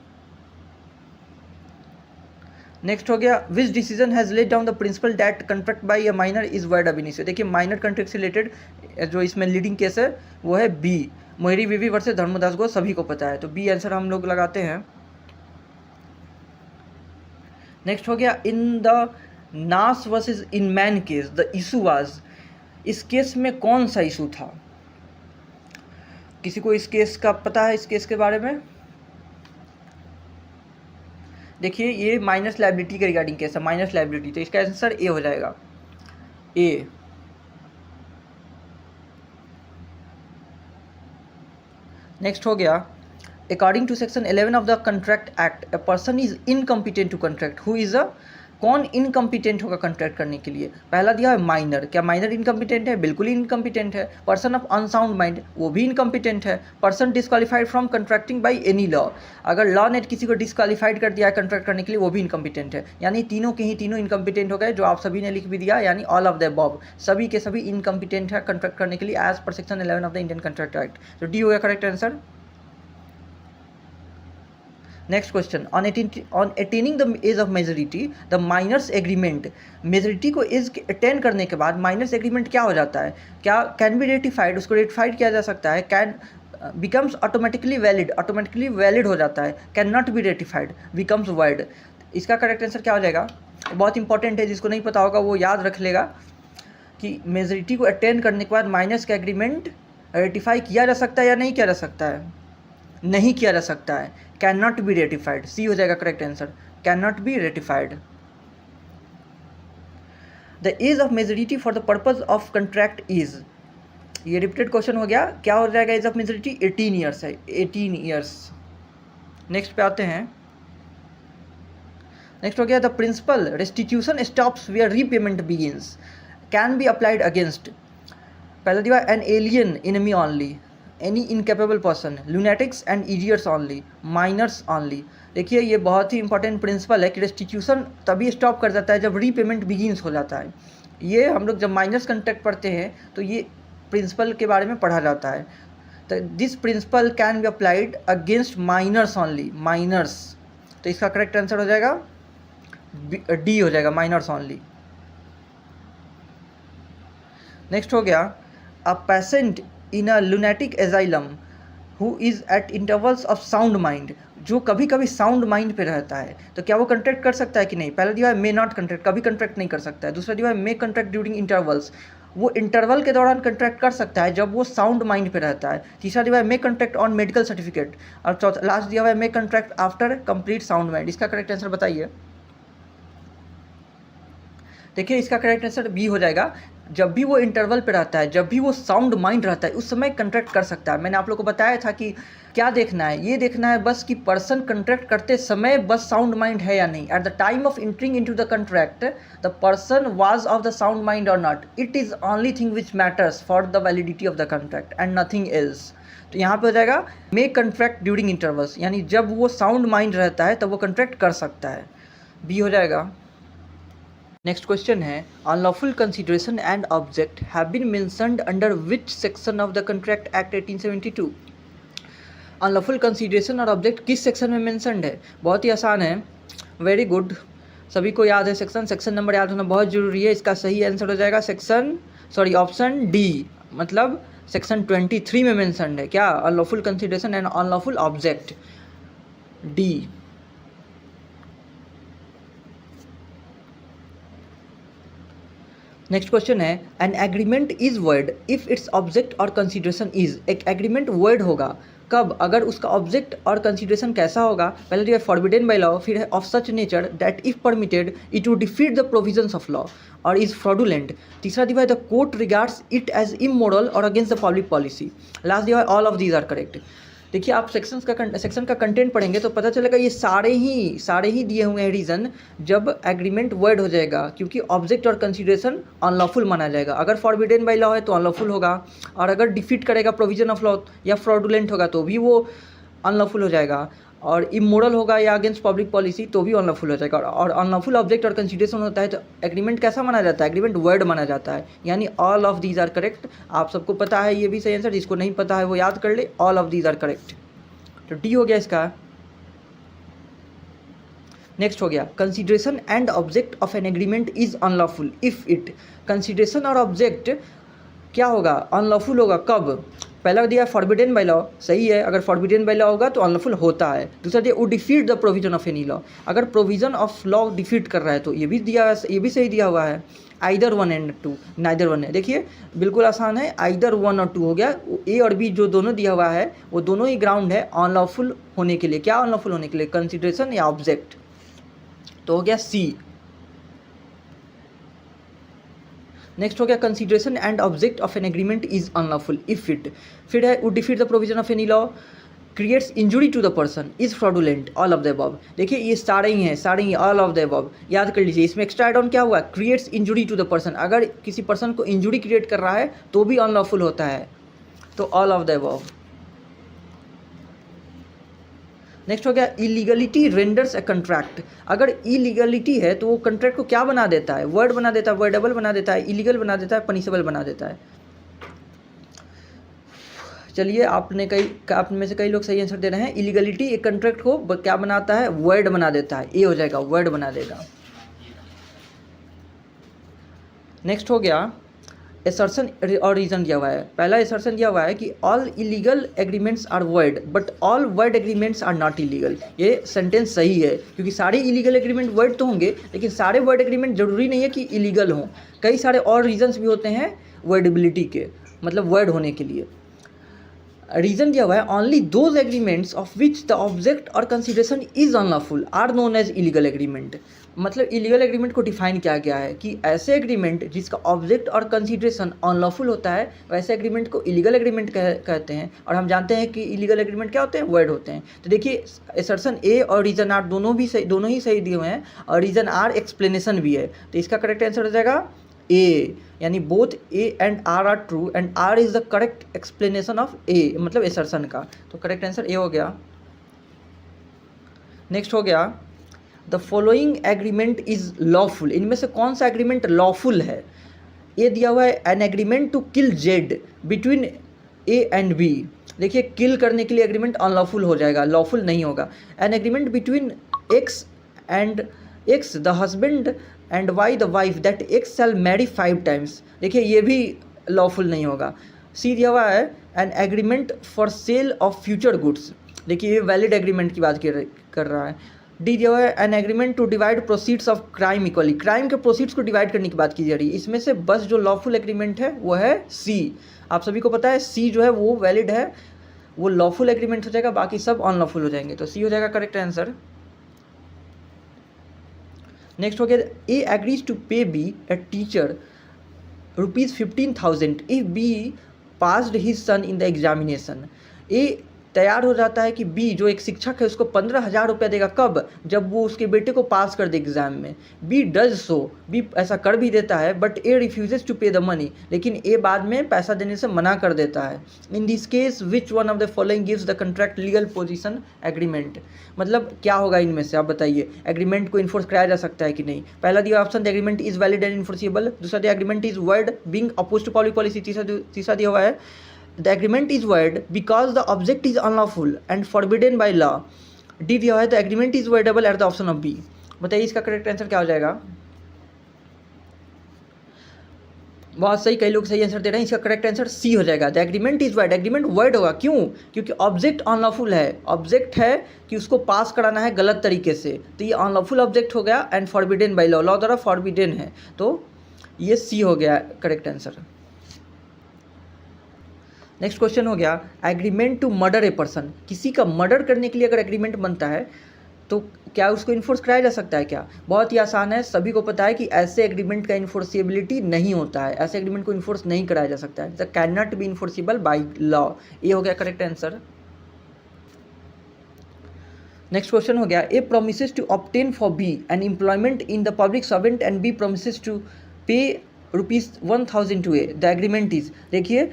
नेक्स्ट हो गया which decision has late down the principle that contract by a minor is void ab initio. देखिए माइनर कंट्रैक्ट से रिलेटेड जो इसमें लीडिंग केस है वो है बी, मोहरी बीवी वर्सेस धर्मदास को सभी को पता है, तो बी आंसर हम लोग लगाते हैं। नेक्स्ट हो गया इन द नास versus in man case the issue was, इस केस में कौन सा इशू था? किसी को इस केस का पता है, इस केस के बारे में? देखिए ये माइनस लायबिलिटी के रिगार्डिंग केस है, माइनस लायबिलिटी, तो इसका आंसर ए हो जाएगा, ए। नेक्स्ट हो गया according to section 11 of the contract act a person is incompetent to contract, who is a, कौन इनकम्पिटेंट होगा कंट्रैक्ट करने के लिए? पहला दिया है माइनर, क्या माइनर इनकम्पिटेंट है? बिल्कुल ही इनकम्पिटेंट है। पर्सन ऑफ अनसाउंड माइंड, वो भी इनकम्पिटेंट है। Person disqualified from contracting by any law, अगर लॉ ने किसी को डिस्क्वालीफाइड कर दिया है कंट्रैक्ट करने के लिए, वो भी इनकम्पिटेंट है। यानी तीनों के ही तीनों इनकम्पिटेंट हो गए, जो आप सभी ने लिख भी दिया, यानी ऑल ऑफ द अबव, सभी के सभी इनकम्पिटेंट है कंट्रैक्ट करने के लिए एज पर section 11 of the Indian contract act, तो डी हो गया correct answer. Next question on attaining the age of majority the minors agreement, majority को एज अटेन करने के बाद माइनर्स एग्रीमेंट क्या हो जाता है? क्या कैन बी रेटिफाइड, उसको रेटिफाइड किया जा सकता है, कैन बिकम्स ऑटोमेटिकली वैलिड हो जाता है, can not be ratified becomes void. इसका करेक्ट आंसर क्या हो जाएगा? बहुत इंपॉर्टेंट है, जिसको नहीं पता होगा वो याद रख लेगा कि मेजोरिटी को अटेन करने के बाद माइनर्स का एग्रीमेंट रेटिफाई किया जा सकता है या नहीं किया जा सकता है? नहीं किया जा सकता है, can not be ratified, C हो जाएगा correct answer, can not be ratified. The age of majority for the purpose of contract is, ये रिपीटेड क्वेश्चन हो गया, क्या हो जाएगा एज ऑफ मेजोरिटी? 18 ईयर्स है, 18 ईयर्स। नेक्स्ट पे आते हैं, नेक्स्ट हो गया the principle restitution stops where repayment begins, can be applied against, पहला दिया an alien enemy only, any incapable person, lunatics and idiots only, minors only. देखिए ये बहुत ही इंपॉर्टेंट प्रिंसिपल है कि रेस्टिट्यूशन तभी स्टॉप कर जाता है जब रीपेमेंट बिगिंस हो जाता है। ये हम लोग जब माइनर्स कंट्रैक्ट पढ़ते हैं तो ये प्रिंसिपल के बारे में पढ़ा जाता है। तो this principle can be applied against minors only, minors, तो इसका करेक्ट आंसर हो जाएगा डी हो जाएगा, माइनर्स ओनली। नेक्स्ट हो गया a patient in a lunatic asylum who is at intervals of sound mind, जो कभी कभी साउंड माइंड पे रहता है, तो क्या वो कंट्रैक्ट कर सकता है कि नहीं? पहला दिया है मे नॉट कंट्रैक्ट, कभी कंट्रैक्ट नहीं कर सकता है। दूसरा दिया है मे कंट्रैक्ट ड्यूरिंग इंटरवल्स, वो इंटरवल के दौरान कंट्रैक्ट कर सकता है जब वो साउंड माइंड पे रहता है। तीसरा दिया है may contract on medical certificate, और चौथा लास्ट दिया हुआ है may contract after complete sound mind. इसका करेक्ट आंसर बताइए। देखिए इसका करेक्ट आंसर बी हो जाएगा, जब भी वो इंटरवल पे रहता है, जब भी वो साउंड माइंड रहता है, उस समय कंट्रैक्ट कर सकता है। मैंने आप लोग को बताया था कि क्या देखना है, ये देखना है बस कि पर्सन कंट्रैक्ट करते समय बस साउंड माइंड है या नहीं। At the time of entering into the contract the person was of the sound mind और not, it is only thing which matters for the validity of the contract and nothing else. तो यहाँ पे हो जाएगा मे contract during intervals, यानी जब वो sound mind रहता है तब वो कंट्रैक्ट कर सकता है, बी हो जाएगा। नेक्स्ट क्वेश्चन है unlawful consideration and object have been mentioned under which section of the contract act 1872। Unlawful consideration और ऑब्जेक्ट किस सेक्शन में मेंशन्ड है? बहुत ही आसान है, वेरी गुड, सभी को याद है सेक्शन नंबर याद होना बहुत जरूरी है। इसका सही आंसर हो जाएगा ऑप्शन डी, मतलब सेक्शन 23 में मेंशन्ड है क्या? Unlawful consideration and unlawful object, D. Next question है an agreement is void if its object और कंसिडरेशन इज, एक एग्रीमेंट वर्ड होगा कब? अगर उसका ऑब्जेक्ट और कंसिडरेशन कैसा होगा? पहले दिया फॉरबिडन बाय लॉ, फिर है of such nature that if permitted it would defeat the provisions of law और इज फ्रॉडुलेंट। तीसरा दिया the court regards it as immoral और against the public policy. Last दिया all of these are correct. देखिए आप section का content पढ़ेंगे तो पता चलेगा ये सारे ही दिए हुए हैं रीज़न जब एग्रीमेंट वर्ड हो जाएगा, क्योंकि ऑब्जेक्ट और कंसीडरेशन अनलॉफुल माना जाएगा। अगर फॉरबिडन बाय लॉ है तो अनलॉफुल होगा, और अगर डिफीट करेगा प्रोविजन ऑफ लॉ या फ्रॉडुलेंट होगा तो भी वो अनलॉफुल हो जाएगा, और इमोरल होगा या अगेंस्ट पब्लिक पॉलिसी तो भी अनलॉफुल हो जाएगा। और अनलॉफुल ऑब्जेक्ट और कंसीडरेशन होता है तो एग्रीमेंट कैसा माना जाता है? एग्रीमेंट वर्ड माना जाता है, यानी all of these are correct. आप सबको पता है ये भी सही आंसर, जिसको नहीं पता है वो याद कर ले, all of these are correct. तो डी हो गया इसका। नेक्स्ट हो गया consideration and object of an agreement is unlawful if it. Consideration और ऑब्जेक्ट क्या होगा? अनलॉफुल होगा कब? पहला दिया फॉरबिडन बाय लॉ, सही है, अगर फॉरबिडन बाय लॉ होगा तो अनलॉफुल होता है। दूसरा दिया वो defeat the provision of any law, अगर प्रोविजन ऑफ लॉ डिफीट कर रहा है तो ये भी सही दिया हुआ है। आइदर 1 and 2, नाइदर 1 है। देखिए बिल्कुल आसान है, आइदर 1 और 2 हो गया। ए और बी जो दोनों दिया हुआ है वो दोनों ही ग्राउंड है अनलॉफुल होने के लिए। क्या अनलॉफुल होने के लिए? कंसीडरेशन या ऑब्जेक्ट। तो हो गया सी। नेक्स्ट हो गया consideration and object of an agreement is unlawful if it. फिर है would defeat the provision of any law, creates injury to the person, is fraudulent, all of the above. देखिए ये सारे ही ऑल ऑफ द अबव याद कर लीजिए। इसमें एक्स्ट्रा एड ऑन क्या हुआ? Creates injury to the person, अगर किसी पर्सन को इंजुरी क्रिएट कर रहा है तो भी अनलॉफुल होता है, तो all of the above. Next हो गया इलीगलिटी रेंडर्स ए कंट्रैक्ट। अगर इलीगलिटी है तो वो कंट्रैक्ट को क्या बना देता है? वर्ड बना देता है, वर्डेबल बना देता है, इलीगल बना देता है, पनिशेबल बना देता है। चलिए आप में से कई लोग सही आंसर दे रहे हैं। इलीगलिटी एक कंट्रैक्ट को क्या बनाता है? वर्ड बना देता है, ए हो जाएगा, वर्ड बना देगा। नेक्स्ट हो गया एसर्शन और रीजन दिया हुआ है। पहला एसर्शन दिया हुआ है कि all illegal agreements are void but all void agreements are not illegal. ये सेंटेंस सही है, क्योंकि सारे इलीगल एग्रीमेंट वर्ड तो होंगे लेकिन सारे वर्ड एग्रीमेंट जरूरी नहीं है कि इलीगल हों। कई सारे और रीजन्स भी होते हैं वर्डेबिलिटी के, मतलब वर्ड होने के लिए। रीजन दिया हुआ है only those agreements of which the object or consideration is unlawful are known as illegal agreement. मतलब इलीगल एग्रीमेंट को डिफाइन किया गया है कि ऐसे एग्रीमेंट जिसका ऑब्जेक्ट और कंसीडरेशन अनलॉफुल होता है वैसे एग्रीमेंट को इलीगल एग्रीमेंट कहते हैं। और हम जानते हैं कि इलीगल एग्रीमेंट क्या होते हैं? वर्ड होते हैं। तो देखिए एसर्शन ए और रीजन आर दोनों ही सही दिए हुए हैं, और रीजन आर एक्सप्लेनेशन भी है। तो इसका करेक्ट आंसर हो जाएगा ए, यानी both A and R true and R is the correct explanation of A, मतलब एसर्शन का। तो करेक्ट आंसर ए हो गया। नेक्स्ट हो गया the following agreement is lawful. इनमें से कौन सा एग्रीमेंट लॉफुल है? ये दिया हुआ है an agreement to kill Z between A and B. देखिए किल करने के लिए एग्रीमेंट अनलॉफुल हो जाएगा, लॉफुल नहीं होगा। An agreement between X and X the husband and Y the wife that X shall marry 5 times। देखिए ये भी लॉफुल नहीं होगा। सी दिया हुआ है an agreement for sale of future goods. देखिए ये वैलिड एग्रीमेंट की बात कर रहा है। डी दिया हुआ है an agreement to divide proceeds of crime equally. Crime के प्रोसीड्स को डिवाइड करने की बात की जा रही है। इसमें से बस जो लॉफुल एग्रीमेंट है वो है सी। आप सभी को पता है सी जो है वो वैलिड है, वो लॉफुल एग्रीमेंट हो जाएगा, बाकी सब अनलॉफुल हो जाएंगे। तो सी हो जाएगा करेक्ट आंसर। नेक्स्ट हो गया A agrees to pay B a teacher ₹15,000 if B passed his son in the examination. A तैयार हो जाता है कि बी जो एक शिक्षक है उसको 15,000 रुपया देगा। कब? जब वो उसके बेटे को पास कर दे एग्जाम में। बी डज सो, बी ऐसा कर भी देता है, बट ए रिफ्यूजेस टू पे द मनी, लेकिन ए बाद में पैसा देने से मना कर देता है। इन this case which one of the following gives the contract legal position agreement. मतलब क्या होगा इनमें से, आप बताइए। एग्रीमेंट को इन्फोर्स कराया जा सकता है कि नहीं? पहला दिया option the agreement is valid and enforceable. दूसरा दिया agreement is void being oppose to public policy. तीसरा दिया हुआ है the agreement is void because the object is unlawful and forbidden by law। D दिया है तो agreement is voidable at the option of B. बताइए इसका करेक्ट आंसर क्या हो जाएगा? बहुत सही, कई लोग सही आंसर दे रहे हैं। इसका करेक्ट आंसर सी हो जाएगा। The agreement is void, agreement void होगा। क्यों? क्योंकि ऑब्जेक्ट अनलॉफुल है। ऑब्जेक्ट है कि उसको पास कराना है गलत तरीके से, तो ये अनलॉफुल ऑब्जेक्ट हो गया and forbidden by law, law द्वारा फॉरबिडन है, तो ये सी हो गया करेक्ट आंसर। नेक्स्ट क्वेश्चन हो गया agreement to murder a person. किसी का मर्डर करने के लिए अगर एग्रीमेंट बनता है तो क्या उसको इन्फोर्स कराया जा सकता है क्या? बहुत ही आसान है, सभी को पता है कि ऐसे एग्रीमेंट का इन्फोर्सिबिलिटी नहीं होता है। ऐसे एग्रीमेंट को इन्फोर्स नहीं कराया जा सकता है। They can not be enforceable by law. ये हो गया करेक्ट आंसर। नेक्स्ट क्वेश्चन हो गया, A promises to obtain for B an employment in the public servant and B promises to pay ₹1000 to A, the agreement is. देखिए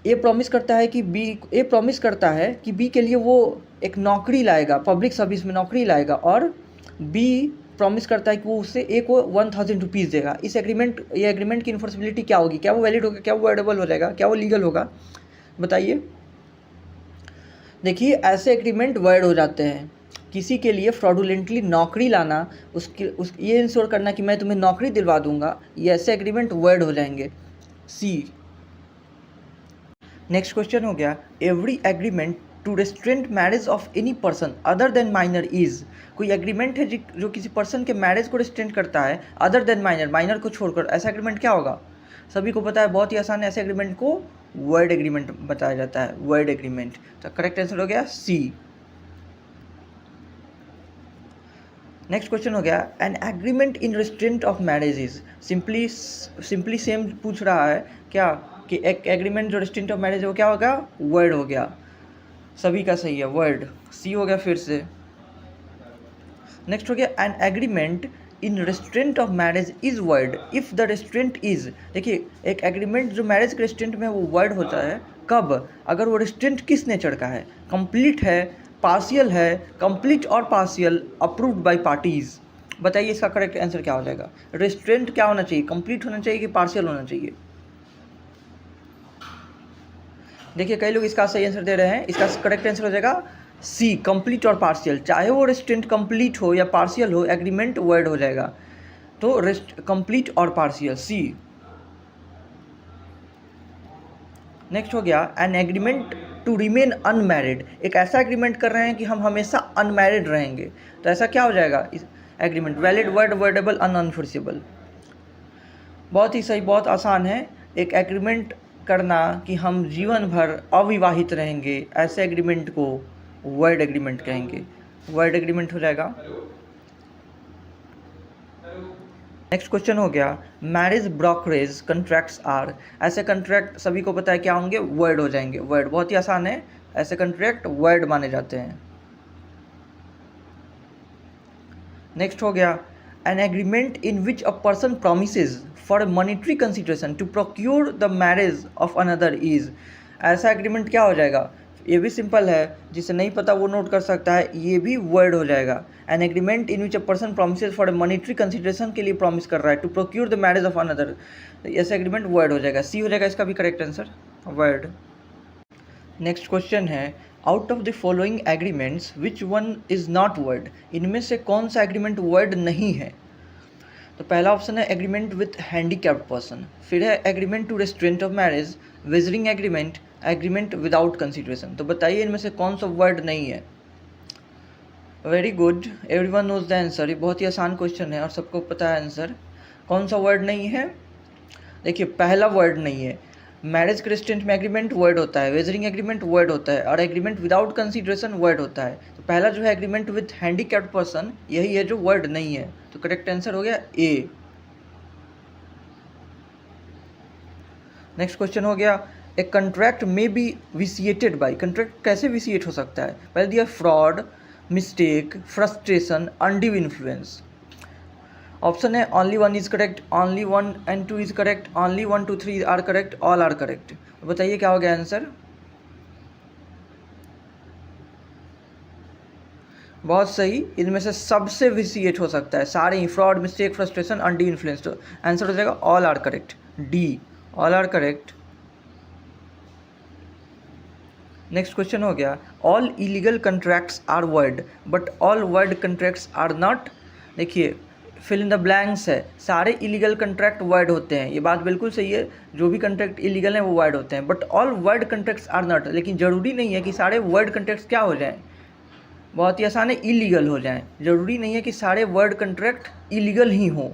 A promise करता है कि B के लिए वो एक नौकरी लाएगा, पब्लिक सर्विस में नौकरी लाएगा, और बी प्रॉमिस करता है कि वो उससे ए को ₹1000 देगा। ये एग्रीमेंट की इन्फोर्सिबिलिटी क्या होगी? क्या वो वैलिड होगा? क्या वो वर्डेबल हो जाएगा? क्या वो लीगल होगा? बताइए। देखिए ऐसे एग्रीमेंट वर्ड हो जाते हैं। किसी के लिए फ्रॉडुलेंटली नौकरी लाना, ये इंश्योर करना कि मैं तुम्हें नौकरी दिलवा दूंगा, ये ऐसे एग्रीमेंट वर्ड हो जाएंगे। सी। नेक्स्ट क्वेश्चन हो गया, every agreement to restraint marriage of any person other than minor is. कोई एग्रीमेंट है जो किसी पर्सन के मैरिज को रेस्ट्रेंट करता है अदर देन माइनर को छोड़कर, ऐसा एग्रीमेंट क्या होगा? सभी को पता है, बहुत ही आसान है। ऐसे एग्रीमेंट को वर्ड एग्रीमेंट बताया जाता है, वर्ड एग्रीमेंट। तो करेक्ट आंसर हो गया सी। नेक्स्ट क्वेश्चन हो गया, an agreement in restraint of marriage is. Simply same पूछ रहा है क्या कि एक एग्रीमेंट जो रेस्ट्रेंट ऑफ मैरिज है वो क्या होगा? वर्ड हो गया। सभी का सही है, वर्ड। सी हो गया फिर से। नेक्स्ट हो गया, an agreement in restraint of marriage is void if the restaurant is. देखिए एक एग्रीमेंट जो मैरिज के रेस्ट्रेंट में वो वर्ड होता है कब? अगर वो रेस्ट्रेंट किस नेचर का है? कंप्लीट है, पार्शियल है, कंप्लीट और पार्शियल, अप्रूव्ड बाय पार्टीज। बताइए इसका करेक्ट आंसर क्या हो जाएगा? रेस्ट्रेंट क्या होना चाहिए? कंप्लीट होना चाहिए कि पार्शियल होना चाहिए? देखिए कई लोग इसका सही आंसर दे रहे हैं। इसका करेक्ट आंसर हो जाएगा सी, कंप्लीट और पार्शियल। चाहे वो रेस्ट्रेंट कंप्लीट हो या पार्शियल हो, एग्रीमेंट वर्ड हो जाएगा। तो कंप्लीट और पार्शियल, सी। नेक्स्ट हो गया, an agreement to remain unmarried. एक ऐसा एग्रीमेंट कर रहे हैं कि हम हमेशा अनमैरिड रहेंगे, तो ऐसा क्या हो जाएगा? इस एग्रीमेंट वैलिड, वर्ड, वर्डेबल, अनएनफोर्सेबल। बहुत ही सही, बहुत आसान है। एक एग्रीमेंट करना कि हम जीवन भर अविवाहित रहेंगे, ऐसे एग्रीमेंट को वर्ड एग्रीमेंट कहेंगे, वर्ड एग्रीमेंट हो जाएगा। नेक्स्ट क्वेश्चन हो गया, मैरिज ब्रोकरेज कंट्रैक्ट्स आर। ऐसे कंट्रैक्ट सभी को पता है क्या होंगे? वर्ड हो जाएंगे, वर्ड। बहुत ही आसान है, ऐसे कंट्रैक्ट वर्ड माने जाते हैं। नेक्स्ट हो गया, an agreement in which a person promises for monetary consideration to procure the marriage of another is. ऐसा एग्रीमेंट क्या हो जाएगा? ये भी सिंपल है, जिसे नहीं पता वो नोट कर सकता है, ये भी वर्ड हो जाएगा। An agreement in which a person promises for monetary consideration के लिए प्रॉमिस कर रहा है to procure the marriage of another, ऐसा एग्रीमेंट वर्ड हो जाएगा। सी हो जाएगा इसका भी correct answer, void. Next question है, out of the following agreements which one is not void. इनमें से कौन सा एग्रीमेंट वर्ड नहीं है? तो पहला ऑप्शन है एग्रीमेंट विथ हैंडीकैप्ड पर्सन, फिर है agreement to restraint of marriage, wagering agreement, agreement without consideration. तो बताइए इनमें से कौन सा वर्ड नहीं है? Very good, everyone knows the answer. ये बहुत ही आसान क्वेश्चन है और सबको पता है आंसर। कौन सा वर्ड नहीं है? देखिए पहला वर्ड नहीं है, मैरिज के रेस्ट्रेंट में एग्रीमेंट वर्ड होता है, वेजरिंग एग्रीमेंट वर्ड होता है, और एग्रीमेंट विदाउट कंसिडरेशन वर्ड होता है। तो पहला जो है एग्रीमेंट विथ हैंडीकैप्ड पर्सन, यही है जो वर्ड नहीं है। तो करेक्ट आंसर हो गया ए। नेक्स्ट क्वेश्चन हो गया, A contract may be vitiated by. Contract कैसे विसिएट हो सकता है? पहले दिया fraud, mistake, frustration, undue influence. Option है only one is correct, only 1 and 2 is correct, only 1 2 3 are correct, all are correct. बताइए क्या हो गया आंसर? बहुत सही, इनमें से सबसे विसिएट हो सकता है, सारे ही fraud, mistake, frustration, undue influence. तो आंसर हो जाएगा all are correct, D, all are correct. Next question हो गया, all illegal contracts are void but all word contracts are not. देखिए फिल इन द ब्लैंक्स है, सारे इलीगल कंट्रैक्ट वर्ड होते हैं, ये बात बिल्कुल सही है। जो भी कंट्रैक्ट इलीगल हैं वो वर्ड होते हैं, but all word contracts are not. लेकिन ज़रूरी नहीं है कि सारे वर्ड कंट्रैक्ट्स क्या हो जाएं, बहुत ही आसान है, इलीगल हो जाएं। ज़रूरी नहीं है कि सारे वर्ड कंट्रैक्ट इलीगल ही हों,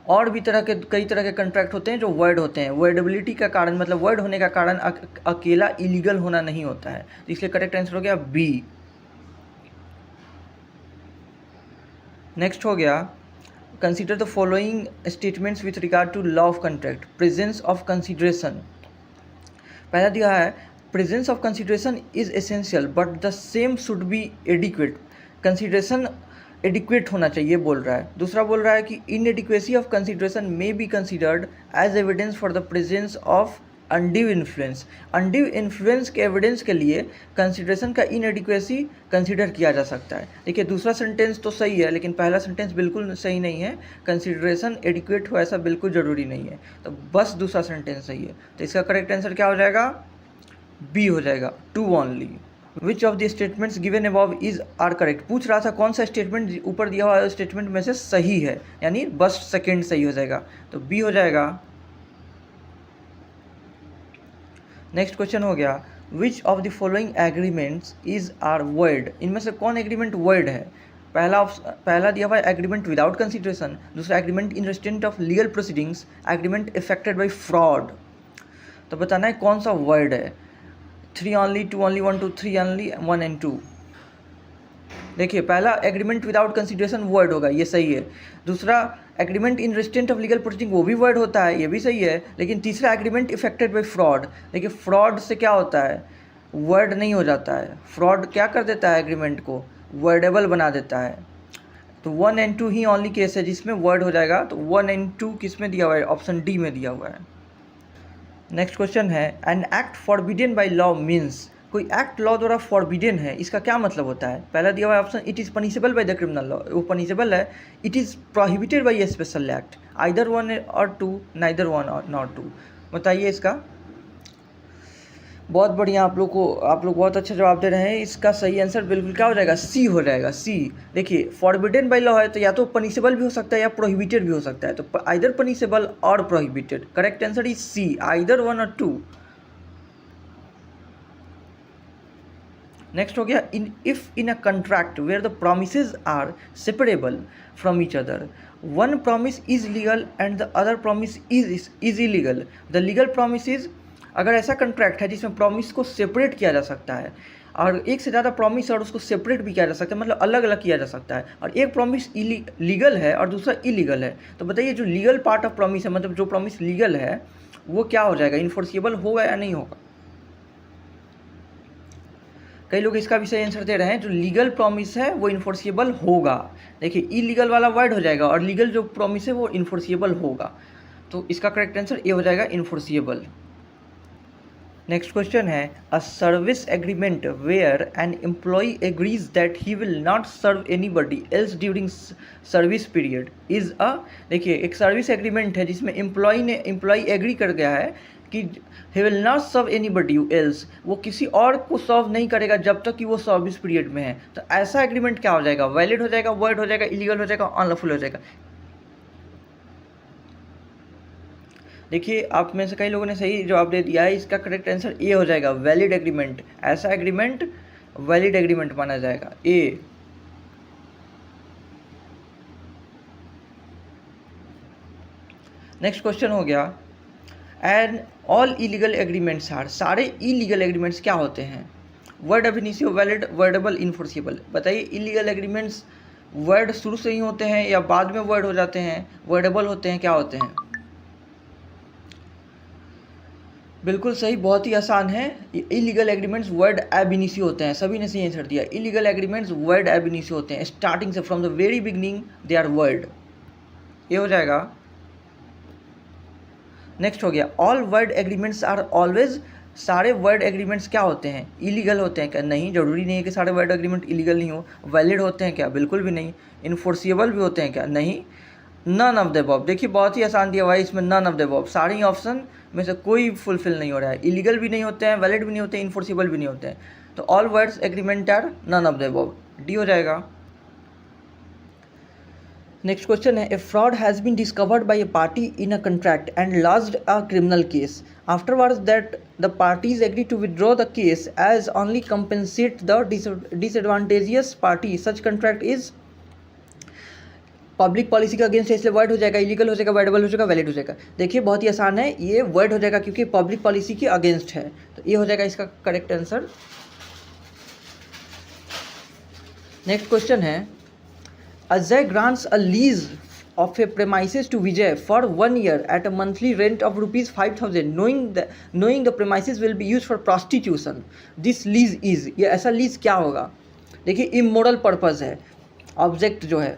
और भी कई तरह के कंट्रैक्ट होते हैं जो वर्ड होते हैं। वर्डेबिलिटी का कारण, मतलब वर्ड होने का कारण अकेला इलीगल होना नहीं होता है। तो इसलिए करेक्ट आंसर हो गया बी। नेक्स्ट हो गया, consider the following statements with regard to law of contract, presence of consideration. पहला दिया है presence of consideration is essential but the same should be adequate. Consideration adequate होना चाहिए बोल रहा है। दूसरा बोल रहा है कि inadequacy of consideration may be considered as evidence for the presence of undue influence. Undue influence के एविडेंस के लिए कंसिडरेशन का इनएडिक्वेसी कंसिडर किया जा सकता है। देखिए दूसरा सेंटेंस तो सही है लेकिन पहला सेंटेंस बिल्कुल सही नहीं है। कंसिडरेशन एडिक्वेट हो ऐसा बिल्कुल ज़रूरी नहीं है, तो बस दूसरा सेंटेंस सही है। तो इसका करेक्ट आंसर क्या हो जाएगा? बी हो जाएगा, two only. Which of the statements given above is are correct. पूछ रहा था कौन सा स्टेटमेंट ऊपर दिया हुआ स्टेटमेंट में से सही है, यानी बस सेकेंड सही हो जाएगा, तो बी हो जाएगा। नेक्स्ट क्वेश्चन हो गया, which of the following agreements is are void. इनमें से कौन एग्रीमेंट वर्ड है? पहला दिया हुआ है एग्रीमेंट विदाउट कंसिडरेशन, दूसरा agreement in restraint of legal proceedings, agreement affected by fraud. तो बताना है कौन सा वर्ड है। 3 ओनली, 2 ओनली, 1 2 3 ओनली, 1 and 2। देखिए पहला एग्रीमेंट विदाउट कंसिडरेशन वर्ड होगा, ये सही है। दूसरा agreement in restraint of legal proceeding वो भी वर्ड होता है, ये भी सही है। लेकिन तीसरा एग्रीमेंट इफेक्टेड बाई फ्रॉड। देखिए फ्रॉड से क्या होता है, वर्ड नहीं हो जाता है। फ्रॉड क्या कर देता है, एग्रीमेंट को वर्डेबल बना देता है। तो 1 and 2 ही ओनली केस है जिसमें वर्ड हो जाएगा। तो 1 and 2 किस में दिया हुआ है? ऑप्शन डी में दिया हुआ है। नेक्स्ट क्वेश्चन है, an act forbidden by law means. कोई एक्ट लॉ द्वारा फॉरबिडन है, इसका क्या मतलब होता है? पहला दिया हुआ है option, it is punishable by the criminal law, वो पनिशेबल है। It is prohibited by A special act, either 1 और 2, नाइदर 1 और नॉट 2। बताइए इसका। बहुत बढ़िया, आप लोग बहुत अच्छा जवाब दे रहे हैं। इसका सही आंसर बिल्कुल क्या हो जाएगा? सी हो जाएगा, सी। देखिए फॉरबिडन बाय लॉ है तो या तो पनिशेबल भी हो सकता है या प्रोहिबिटेड भी हो सकता है, तो आइदर पनिशेबल और prohibited. Correct answer is C, either 1 और 2। नेक्स्ट हो गया, if in a contract where the promises are separable from each other, one promise is legal and the other promise is illegal, the legal promise is. अगर ऐसा contract है जिसमें promise को separate किया जा सकता है और एक से ज़्यादा प्रॉमिस और उसको सेपरेट भी किया जा सकता है, मतलब अलग अलग किया जा सकता है, और एक प्रॉमिस लीगल है और दूसरा इलीगल है, तो बताइए जो लीगल पार्ट ऑफ प्रॉमिस है, मतलब जो प्रॉमिस लीगल है वो क्या हो जाएगा? इन्फोर्सिबल होगा या नहीं होगा? कई लोग इसका भी सही आंसर दे रहे हैं, जो लीगल प्रॉमिस है वो इन्फोर्सिबल होगा। देखिए इलीगल वाला वर्ड हो जाएगा और लीगल जो प्रॉमिस है वो इन्फोर्सिबल होगा, तो इसका करेक्ट आंसर ये हो जाएगा, इन्फोर्सिबल। नेक्स्ट क्वेश्चन है, a service agreement where an employee agrees that he will not serve anybody else during service period is a. देखिए एक सर्विस एग्रीमेंट है जिसमें एम्प्लॉई एग्री कर गया है कि he will not serve anybody else, वो किसी और को सर्व नहीं करेगा जब तक कि वो सर्विस पीरियड में है, तो ऐसा एग्रीमेंट क्या हो जाएगा? वैलिड हो जाएगा, वर्ड हो जाएगा, इलीगल हो जाएगा, अनलॉफुल हो जाएगा। देखिए आप में से कई लोगों ने सही जवाब दे दिया है, इसका करेक्ट आंसर ए हो जाएगा, वैलिड एग्रीमेंट। ऐसा एग्रीमेंट वैलिड एग्रीमेंट माना जाएगा, ए। नेक्स्ट क्वेश्चन हो गया, and all illegal agreements are. सारे इलीगल एग्रीमेंट्स क्या होते हैं? Void ab initio, valid, voidable, enforceable. बताइए इलीगल एग्रीमेंट्स वर्ड शुरू से ही होते हैं या बाद में वर्ड हो जाते हैं, वर्डेबल होते हैं, क्या होते हैं? बिल्कुल सही, बहुत ही आसान है। इलीगल एग्रीमेंट्स वर्ड एब इनिशियो होते हैं, सभी ने सही आंसर दिया। इलीगल एग्रीमेंट्स वर्ड एब इनिशियो होते हैं, स्टार्टिंग से, from the very beginning they are void, ये हो जाएगा। नेक्स्ट हो गया, all void agreements are always. सारे वर्ड एग्रीमेंट्स क्या होते हैं? इलीगल होते हैं क्या? नहीं, जरूरी नहीं है कि सारे वर्ड एग्रीमेंट इलीगल नहीं हो। वैलिड होते हैं क्या? बिल्कुल भी नहीं। इन्फोर्सिबल भी होते हैं क्या? नहीं। None of the above. देखिए बहुत ही आसान दिया हुआ है इसमें, नन ऑफ द अबव। सारे ही ऑप्शन में से कोई फुलफिल नहीं हो रहा है। इलीगल भी नहीं होते हैं, वैलिड भी नहीं होते हैं, इन्फोर्सिबल भी नहीं होते हैं, तो all voids agreement are none of the above, D हो जाएगा। नेक्स्ट क्वेश्चन है, A fraud has been discovered by a party in a contract and lodged a criminal case, afterwards that the parties agree to withdraw the case as only compensate the disadvantageous party, such contract is. Public policy का against है, इसलिए word हो जाएगा, illegal हो जाएगा, voidable हो जाएगा, valid हो जाएगा। देखिए बहुत ही आसान है, ये वर्ड हो जाएगा क्योंकि पब्लिक पॉलिसी के अगेंस्ट है, तो ये हो जाएगा इसका करेक्ट आंसर। नेक्स्ट क्वेश्चन है, Ajay grants a lease of a premises to Vijay for 1 year at a monthly rent of rupees 5,000, knowing the premises will be used for prostitution. This lease is, ये ऐसा lease क्या होगा? देखिए immoral purpose है object जो है,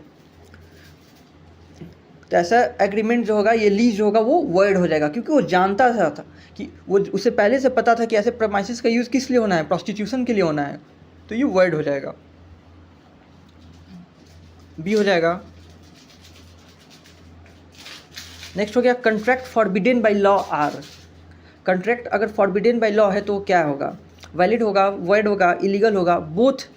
तो ऐसा एग्रीमेंट जो होगा, ये लीज जो होगा वो वर्ड हो जाएगा, क्योंकि वो जानता था कि वो उसे पहले से पता था कि ऐसे प्रेमाइसिस का यूज़ किस लिए होना है, प्रोस्टिट्यूशन के लिए होना है, तो ये वर्ड हो जाएगा, बी हो जाएगा। नेक्स्ट हो गया contract forbidden by law are. Contract अगर फॉरबिडेन बाय लॉ है तो क्या होगा? वैलिड होगा, वर्ड होगा, इलीगल होगा, बोथ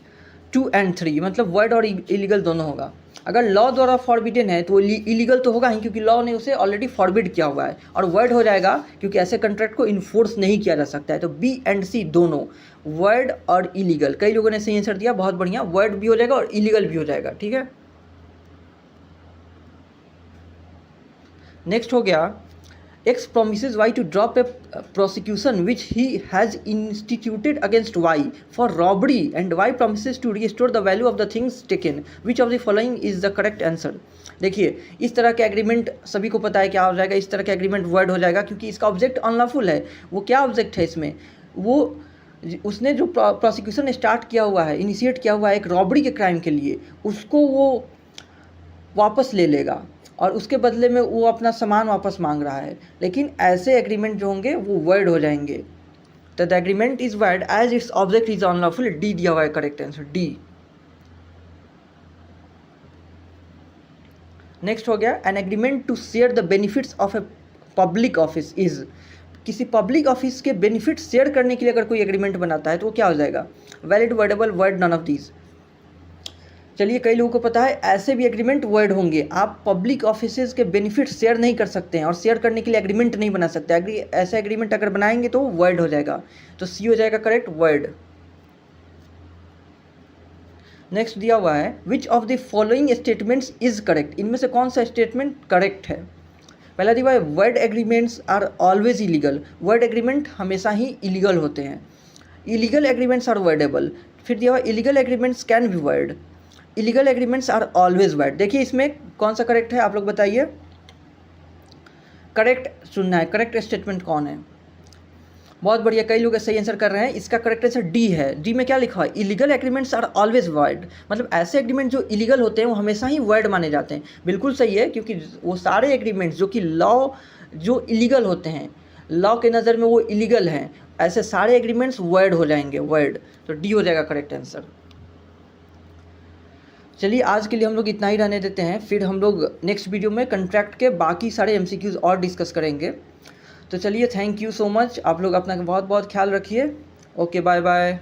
2 and 3, मतलब वर्ड और इलीगल दोनों होगा। अगर लॉ द्वारा फॉरबिडेन है तो इलीगल तो होगा ही, क्योंकि लॉ ने उसे ऑलरेडी फॉरबिड किया हुआ है, और वर्ड हो जाएगा क्योंकि ऐसे कंट्रैक्ट को इन्फोर्स नहीं किया जा सकता है। तो बी एंड सी दोनों, वर्ड और इलीगल। कई लोगों ने सही आंसर दिया, बहुत बढ़िया, वर्ड भी हो जाएगा और इलीगल भी हो जाएगा, ठीक है। नेक्स्ट हो गया X promises Y to drop a prosecution which he has instituted against Y for robbery, and Y promises to restore the value of the things taken. Which of the following is the correct answer? देखिए इस तरह के agreement सभी को पता है क्या हो जाएगा, इस तरह का एग्रीमेंट वर्ड हो जाएगा, क्योंकि इसका ऑब्जेक्ट अनलॉफुल है। वो क्या ऑब्जेक्ट है इसमें? वो उसने जो प्रोसिक्यूशन स्टार्ट किया हुआ है, इनिशिएट किया हुआ है एक रॉबरी के क्राइम के लिए, उसको वो वापस ले लेगा और उसके बदले में वो अपना सामान वापस मांग रहा है। लेकिन ऐसे एग्रीमेंट जो होंगे वो वर्ड हो जाएंगे। तो the agreement is void as its object is unlawful. D दिया हुआ है करेक्ट आंसर, डी। नेक्स्ट हो गया an agreement to share the benefits of a public office is. किसी पब्लिक ऑफिस के बेनिफिट शेयर करने के लिए अगर कोई एग्रीमेंट बनाता है तो वो क्या हो जाएगा? Valid, voidable, void, none of these. चलिए कई लोगों को पता है ऐसे भी एग्रीमेंट वर्ड होंगे। आप पब्लिक ऑफिसेज के बेनिफिट शेयर नहीं कर सकते हैं और शेयर करने के लिए एग्रीमेंट नहीं बना सकते। ऐसा एग्रीमेंट अगर बनाएंगे तो वर्ड हो जाएगा, तो सी हो जाएगा करेक्ट, वर्ड। नेक्स्ट दिया हुआ है which of the following statements is correct. इनमें से कौन सा स्टेटमेंट करेक्ट है? पहला दिया हुआ है void agreements are always illegal. Void agreement हमेशा ही इलीगल होते हैं। Illegal agreements are voidable. फिर दिया हुआ illegal agreements can be void. Illegal agreements are always void. देखिए इसमें कौन सा करेक्ट है, आप लोग बताइए। करेक्ट सुनना है, करेक्ट स्टेटमेंट कौन है? बहुत बढ़िया, कई लोग सही आंसर कर रहे हैं। इसका करेक्ट आंसर डी है। डी में क्या लिखा है? Illegal agreements are always void. मतलब ऐसे एग्रीमेंट जो इलीगल होते हैं वो हमेशा ही वर्ड माने जाते हैं। बिल्कुल सही है, क्योंकि वो सारे एग्रीमेंट्स जो कि लॉ जो इलीगल होते हैं, लॉ के नज़र में वो इलीगल हैं, ऐसे सारे एग्रीमेंट्स वर्ड हो जाएंगे, वर्ड। तो डी हो जाएगा करेक्ट आंसर। चलिए आज के लिए हम लोग इतना ही रहने देते हैं, फिर हम लोग नेक्स्ट वीडियो में कॉन्ट्रैक्ट के बाकी सारे एमसीक्यूज़ और डिस्कस करेंगे। तो चलिए थैंक यू सो मच, आप लोग अपना बहुत बहुत ख्याल रखिए। Okay bye bye.